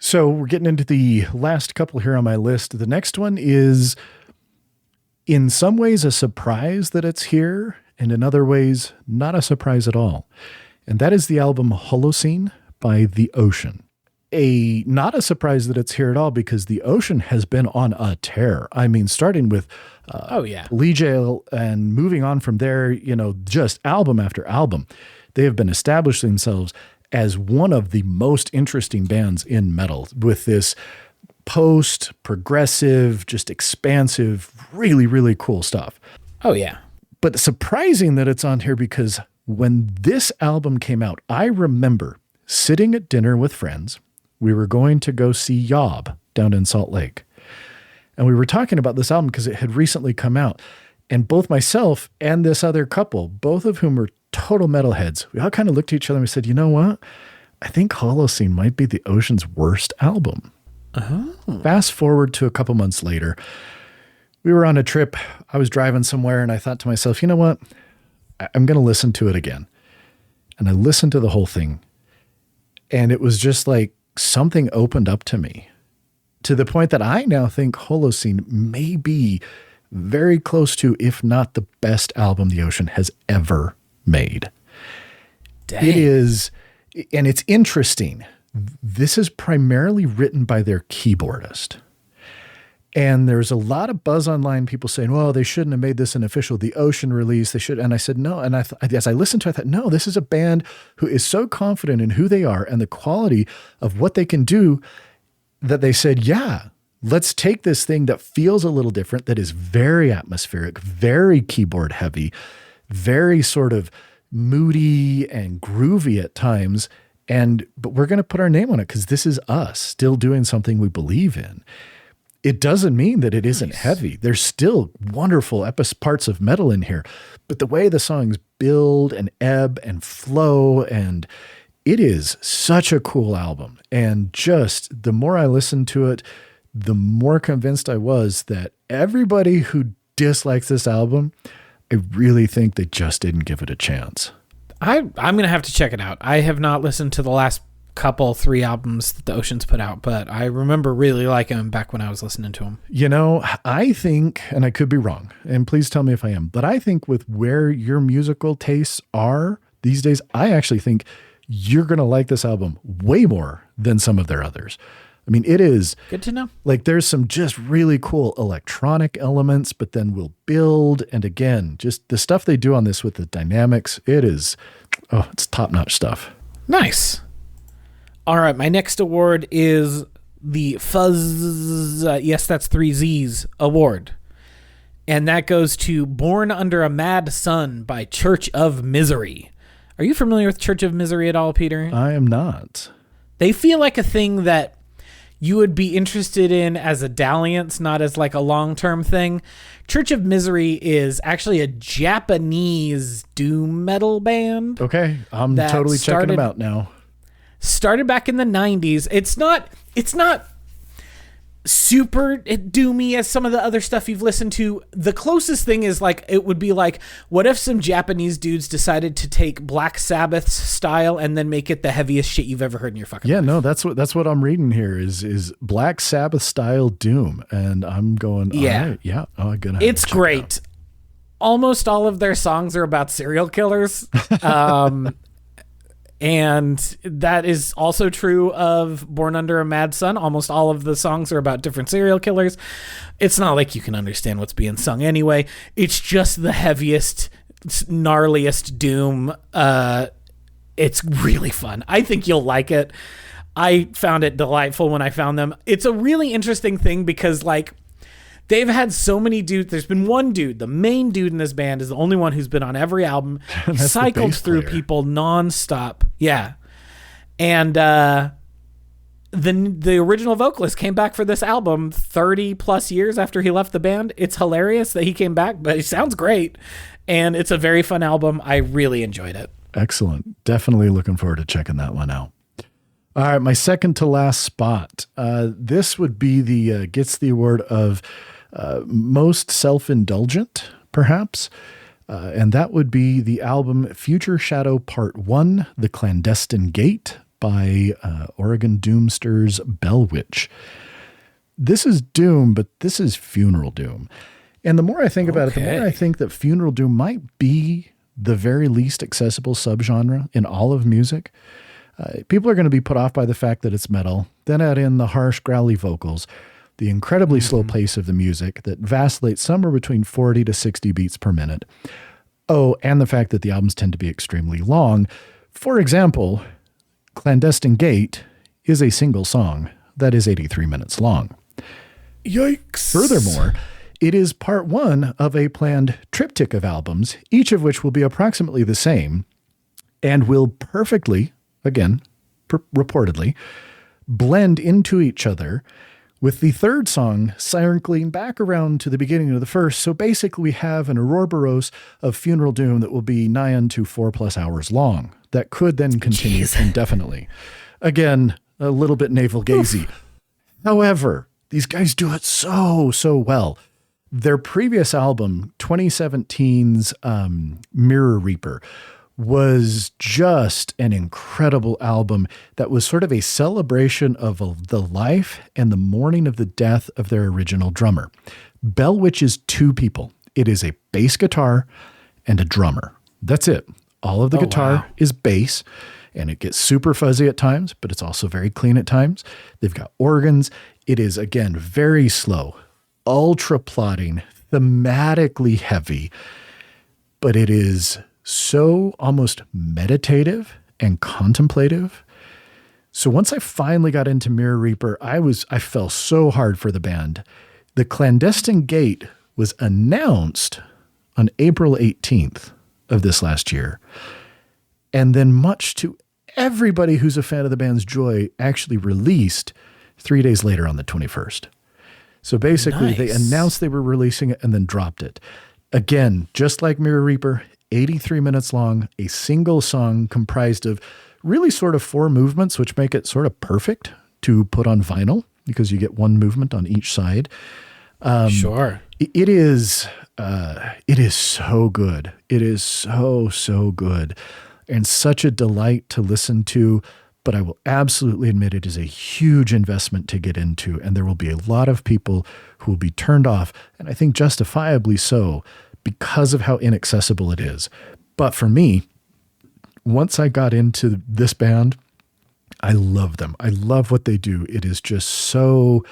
A: So we're getting into the last couple here on my list. The next one is in some ways a surprise that it's here, and in other ways not a surprise at all. And that is the album Holocene by The Ocean. Not a surprise that it's here at all because The Ocean has been on a tear. I mean, starting with Lee Jail and moving on from there, just album after album, they have been establishing themselves as one of the most interesting bands in metal with this post-progressive, just expansive, really, really cool stuff.
B: Oh, yeah.
A: But surprising that it's on here because when this album came out, I remember sitting at dinner with friends. We were going to go see Yob down in Salt Lake. And we were talking about this album because it had recently come out. And both myself and this other couple, both of whom were total metalheads, we all kind of looked at each other and we said, you know what? I think Holocene might be The Ocean's worst album. Oh. Fast forward to a couple months later. We were on a trip. I was driving somewhere and I thought to myself, you know what? I'm going to listen to it again. And I listened to the whole thing. And it was just like something opened up to me to the point that I now think Holocene may be very close to, if not the best album The Ocean has ever made. Dang. It is, and it's interesting. This is primarily written by their keyboardist. And there's a lot of buzz online, people saying, well, they shouldn't have made this an official The Ocean release. They should. And I said, no. And as I listened to it, I thought, no, this is a band who is so confident in who they are and the quality of what they can do that they said, yeah, let's take this thing that feels a little different, that is very atmospheric, very keyboard heavy, very sort of moody and groovy at times. But we're going to put our name on it because this is us still doing something we believe in. It doesn't mean that it isn't heavy. There's still wonderful parts of metal in here, but the way the songs build and ebb and flow, and it is such a cool album. And just the more I listened to it, the more convinced I was that everybody who dislikes this album, I really think they just didn't give it a chance.
B: I'm going to have to check it out. I have not listened to the last three albums that the Oceans put out, but I remember really liking them back when I was listening to them.
A: I think, and I could be wrong, and please tell me if I am, but I think with where your musical tastes are these days, I actually think you're going to like this album way more than some of their others. I mean, it is
B: Good to know.
A: like there's some just really cool electronic elements, but then we'll build. And again, just the stuff they do on this with the dynamics, it's top-notch stuff.
B: Nice. All right, my next award is the Fuzz, yes, that's 3 Z's award. And that goes to Born Under a Mad Sun by Church of Misery. Are you familiar with Church of Misery at all, Peter?
A: I am not.
B: They feel like a thing that you would be interested in as a dalliance, not as like a long-term thing. Church of Misery is actually a Japanese doom metal band.
A: Okay, I'm totally checking them out now.
B: Started back in the 90s. It's not super doomy as some of the other stuff you've listened to. The closest thing is like, it would be like, what if some Japanese dudes decided to take Black Sabbath's style and then make it the heaviest shit you've ever heard in your fucking life?
A: No, that's what I'm reading here is Black Sabbath style doom. And I'm going,
B: yeah.
A: all right, yeah. Oh, I'm gonna
B: it's great. Almost all of their songs are about serial killers. And that is also true of Born Under a Mad Sun. Almost all of the songs are about different serial killers. It's not like you can understand what's being sung anyway. It's just the heaviest, gnarliest doom. It's really fun. I think you'll like it. I found it delightful when I found them. It's a really interesting thing because, like, they've had so many dudes. There's been one dude, the main dude in this band is the only one who's been on every album. He cycled through people nonstop. Yeah. And the original vocalist came back for this album 30 plus years after he left the band. It's hilarious that he came back, but it sounds great. And it's a very fun album. I really enjoyed it.
A: Excellent. Definitely looking forward to checking that one out. All right, my second to last spot. This would be the gets the award of most self-indulgent, perhaps. And that would be the album Future Shadow Part 1, The Clandestine Gate by Oregon Doomster's Bell Witch. This is doom, but this is funeral doom. And the more I think about it, the more I think that funeral doom might be the very least accessible subgenre in all of music. People are going to be put off by the fact that it's metal. Then add in the harsh, growly vocals, the incredibly slow pace of the music that vacillates somewhere between 40 to 60 beats per minute. Oh, and the fact that the albums tend to be extremely long. For example, Clandestine Gate is a single song that is 83 minutes long.
B: Yikes.
A: Furthermore, it is part 1 of a planned triptych of albums, each of which will be approximately the same and will perfectly, again, reportedly, blend into each other, with the third song circling back around to the beginning of the first. So basically we have an Ouroboros of funeral doom that will be nigh unto 4+ hours long. That could then continue indefinitely. Again, a little bit navel-gazy. However, these guys do it so well. Their previous album, 2017's Mirror Reaper, was just an incredible album that was sort of a celebration of the life and the mourning of the death of their original drummer. Bell Witch is 2 people. It is a bass guitar and a drummer. That's it. All of the guitar is bass, and it gets super fuzzy at times, but it's also very clean at times. They've got organs. It is, again, very slow, ultra plotting, thematically heavy, but it is so almost meditative and contemplative. So once I finally got into Mirror Reaper, I fell so hard for the band. The Clandestine Gate was announced on April 18th of this last year. And then, much to everybody who's a fan of the band's joy, actually released 3 days later on the 21st. So basically they announced they were releasing it and then dropped it. Again, just like Mirror Reaper, 83 minutes long, a single song comprised of really sort of 4 movements, which make it sort of perfect to put on vinyl because you get 1 movement on each side.
B: Sure.
A: It is so good. It is so good and such a delight to listen to, but I will absolutely admit it is a huge investment to get into, and there will be a lot of people who will be turned off, and I think justifiably so, because of how inaccessible it is. But for me, once I got into this band, I love them. I love what they do. It is just so,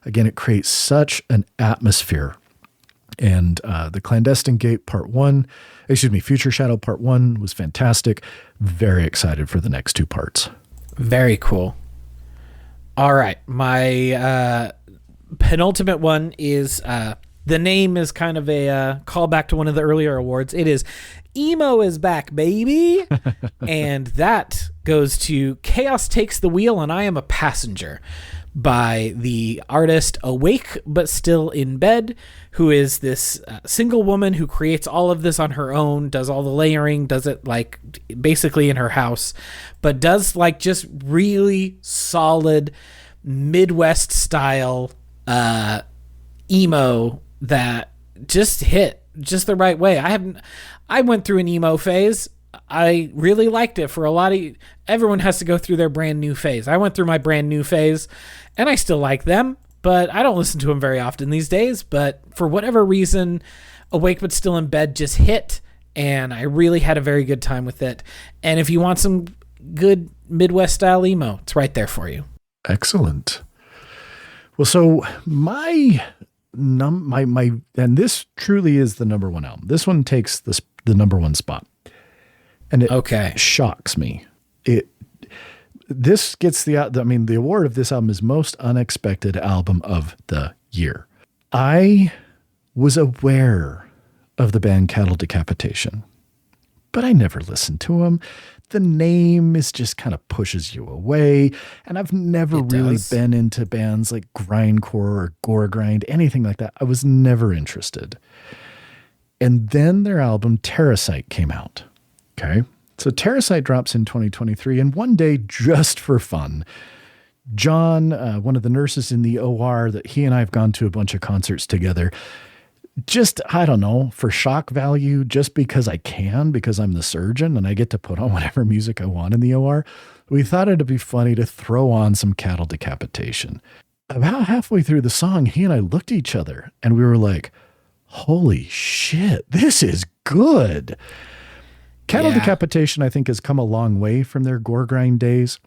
A: again, it creates such an atmosphere. And the Clandestine Gate Future Shadow Part 1 was fantastic. Very excited for the next 2 parts.
B: Very cool. All right. My penultimate one is, the name is kind of a callback to one of the earlier awards. It is Emo is Back, Baby. And that goes to Chaos Takes the Wheel and I Am a Passenger by the artist Awake But Still in Bed, who is this single woman who creates all of this on her own, does all the layering, does it like basically in her house, but does like just really solid Midwest style emo that just hit just the right way. I went through an emo phase. I really liked it. For a lot of everyone has to go through their brand new phase. I went through my brand new phase and I still like them, but I don't listen to them very often these days. But for whatever reason, Awake But Still in Bed just hit, and I really had a very good time with it. And if you want some good Midwest style emo, it's right there for you.
A: Excellent. Well, so my and this truly is the number one album. This one takes the number one spot. And it shocks me. This gets the award of this album is most unexpected album of the year. I was aware of the band Cattle Decapitation, but I never listened to them. The name is just kind of pushes you away. And I've never really been into bands like grindcore or gore grind, anything like that. I was never interested. And then their album Terrasite came out. Okay. So Terrasite drops in 2023, and one day, just for fun, John, one of the nurses in the OR that he and I have gone to a bunch of concerts together, just, I don't know, for shock value, just because I can, because I'm the surgeon and I get to put on whatever music I want in the OR, we thought it'd be funny to throw on some Cattle Decapitation. About halfway through the song, he and I looked at each other and we were like, holy shit, this is good. Cattle Decapitation, I think, has come a long way from their gore grind days.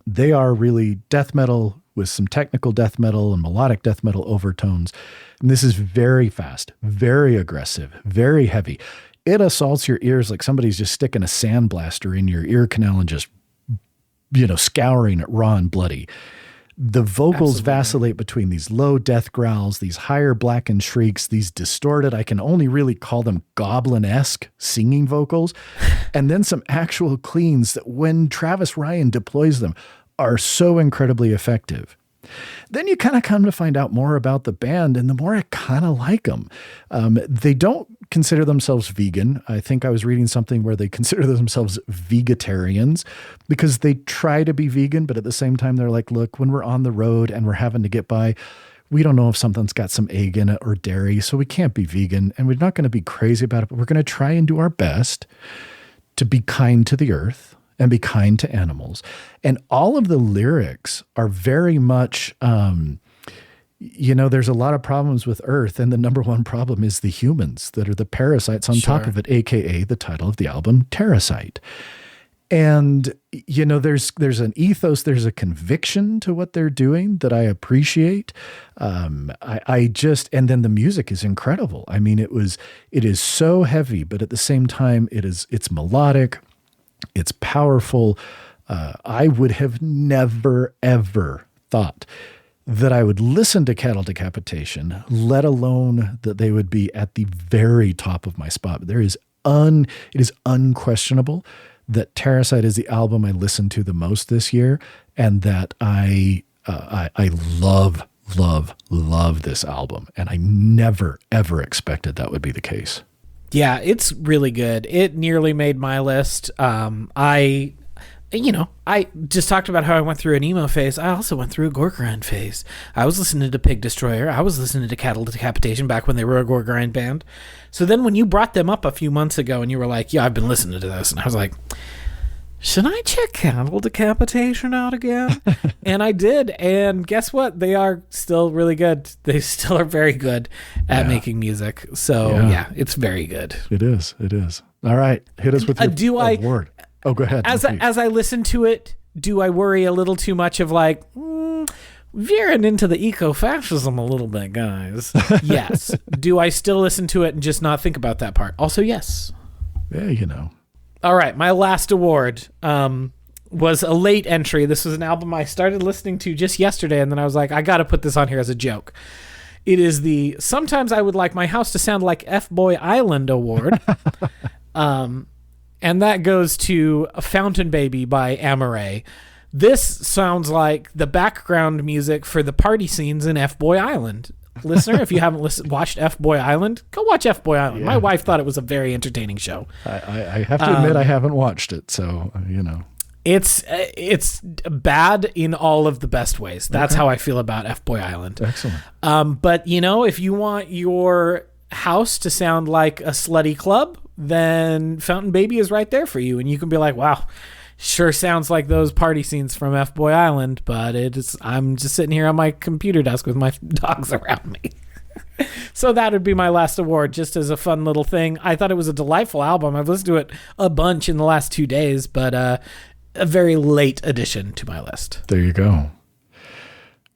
A: They are really death metal with some technical death metal and melodic death metal overtones. And this is very fast, very aggressive, very heavy. It assaults your ears like somebody's just sticking a sandblaster in your ear canal and just, scouring it raw and bloody. The vocals vacillate between these low death growls, these higher blackened shrieks, these distorted, I can only really call them goblin-esque singing vocals, and then some actual cleans that when Travis Ryan deploys them are so incredibly effective. Then you kind of come to find out more about the band, and the more I kind of like them. They don't consider themselves vegan. I think I was reading something where they consider themselves vegetarians because they try to be vegan, but at the same time, they're like, look, when we're on the road and we're having to get by, we don't know if something's got some egg in it or dairy, so we can't be vegan, and we're not going to be crazy about it, but we're going to try and do our best to be kind to the earth and be kind to animals. And all of the lyrics are very much, there's a lot of problems with Earth, and the number one problem is the humans that are the parasites on top of it, aka the title of the album, Terrasite. And, there's an ethos, there's a conviction to what they're doing that I appreciate. And then the music is incredible. I mean, it is so heavy, but at the same time, it's melodic. It's powerful. I would have never, ever thought that I would listen to Cattle Decapitation, let alone that they would be at the very top of my spot. It is unquestionable that Terrasite is the album I listened to the most this year, and that I love this album. And I never, ever expected that would be the case.
B: Yeah, it's really good. It nearly made my list. I just talked about how I went through an emo phase. I also went through a gore grind phase. I was listening to Pig Destroyer. I was listening to Cattle Decapitation back when they were a gore grind band. So then when you brought them up a few months ago and you were like, yeah, I've been listening to this. And I was like, should I check Cattle Decapitation out again? And I did. And guess what? They are still really good. They still are very good at making music. So yeah, it's very good.
A: It is. All right. Hit us with your award. Oh, go ahead.
B: As I listen to it, Do I worry a little too much of like, veering into the eco-fascism a little bit, guys? Yes. Do I still listen to it and just not think about that part? Also, yes.
A: Yeah,
B: All right, my last award was a late entry. This was an album I started listening to just yesterday, and then I was like, I got to put this on here as a joke. It is the Sometimes I Would Like My House to Sound Like F-Boy Island award. And that goes to Fountain Baby by Amaray. This sounds like the background music for the party scenes in F-Boy Island. Listener, if you haven't watched F-Boy Island, go watch F-Boy Island. Yeah. My wife thought it was a very entertaining show.
A: I have to admit I haven't watched it, so,
B: It's bad in all of the best ways. That's how I feel about F-Boy Island.
A: Excellent.
B: But, if you want your house to sound like a slutty club, then Fountain Baby is right there for you. And you can be like, wow, sure sounds like those party scenes from F-Boy Island, but I'm just sitting here on my computer desk with my dogs around me. So that would be my last award, just as a fun little thing. I thought it was a delightful album. I've listened to it a bunch in the last 2 days, but a very late addition to my list.
A: There you go.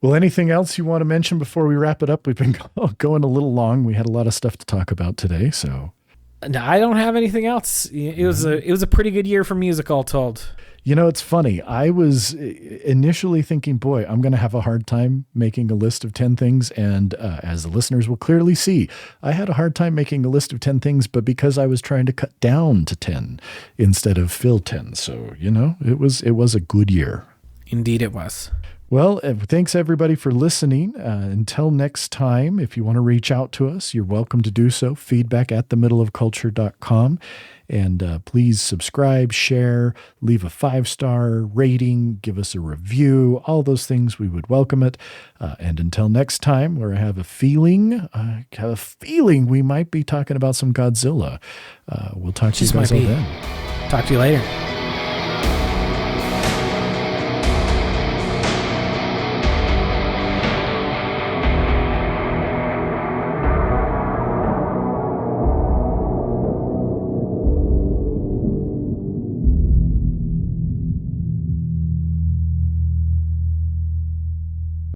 A: Well, anything else you want to mention before we wrap it up? We've been going a little long. We had a lot of stuff to talk about today, so...
B: No, I don't have anything else. It was a pretty good year for music, all told.
A: It's funny. I was initially thinking, boy, I'm going to have a hard time making a list of 10 things. And as the listeners will clearly see, I had a hard time making a list of 10 things, but because I was trying to cut down to 10 instead of fill 10. So, it was a good year.
B: Indeed it was.
A: Well, thanks everybody for listening. Until next time, if you want to reach out to us, you're welcome to do so. feedback@themiddleofculture.com. And please subscribe, share, leave a 5-star rating, give us a review, all those things. We would welcome it. And until next time, where I have a feeling we might be talking about some Godzilla. We'll talk to you guys all then.
B: Talk to you later.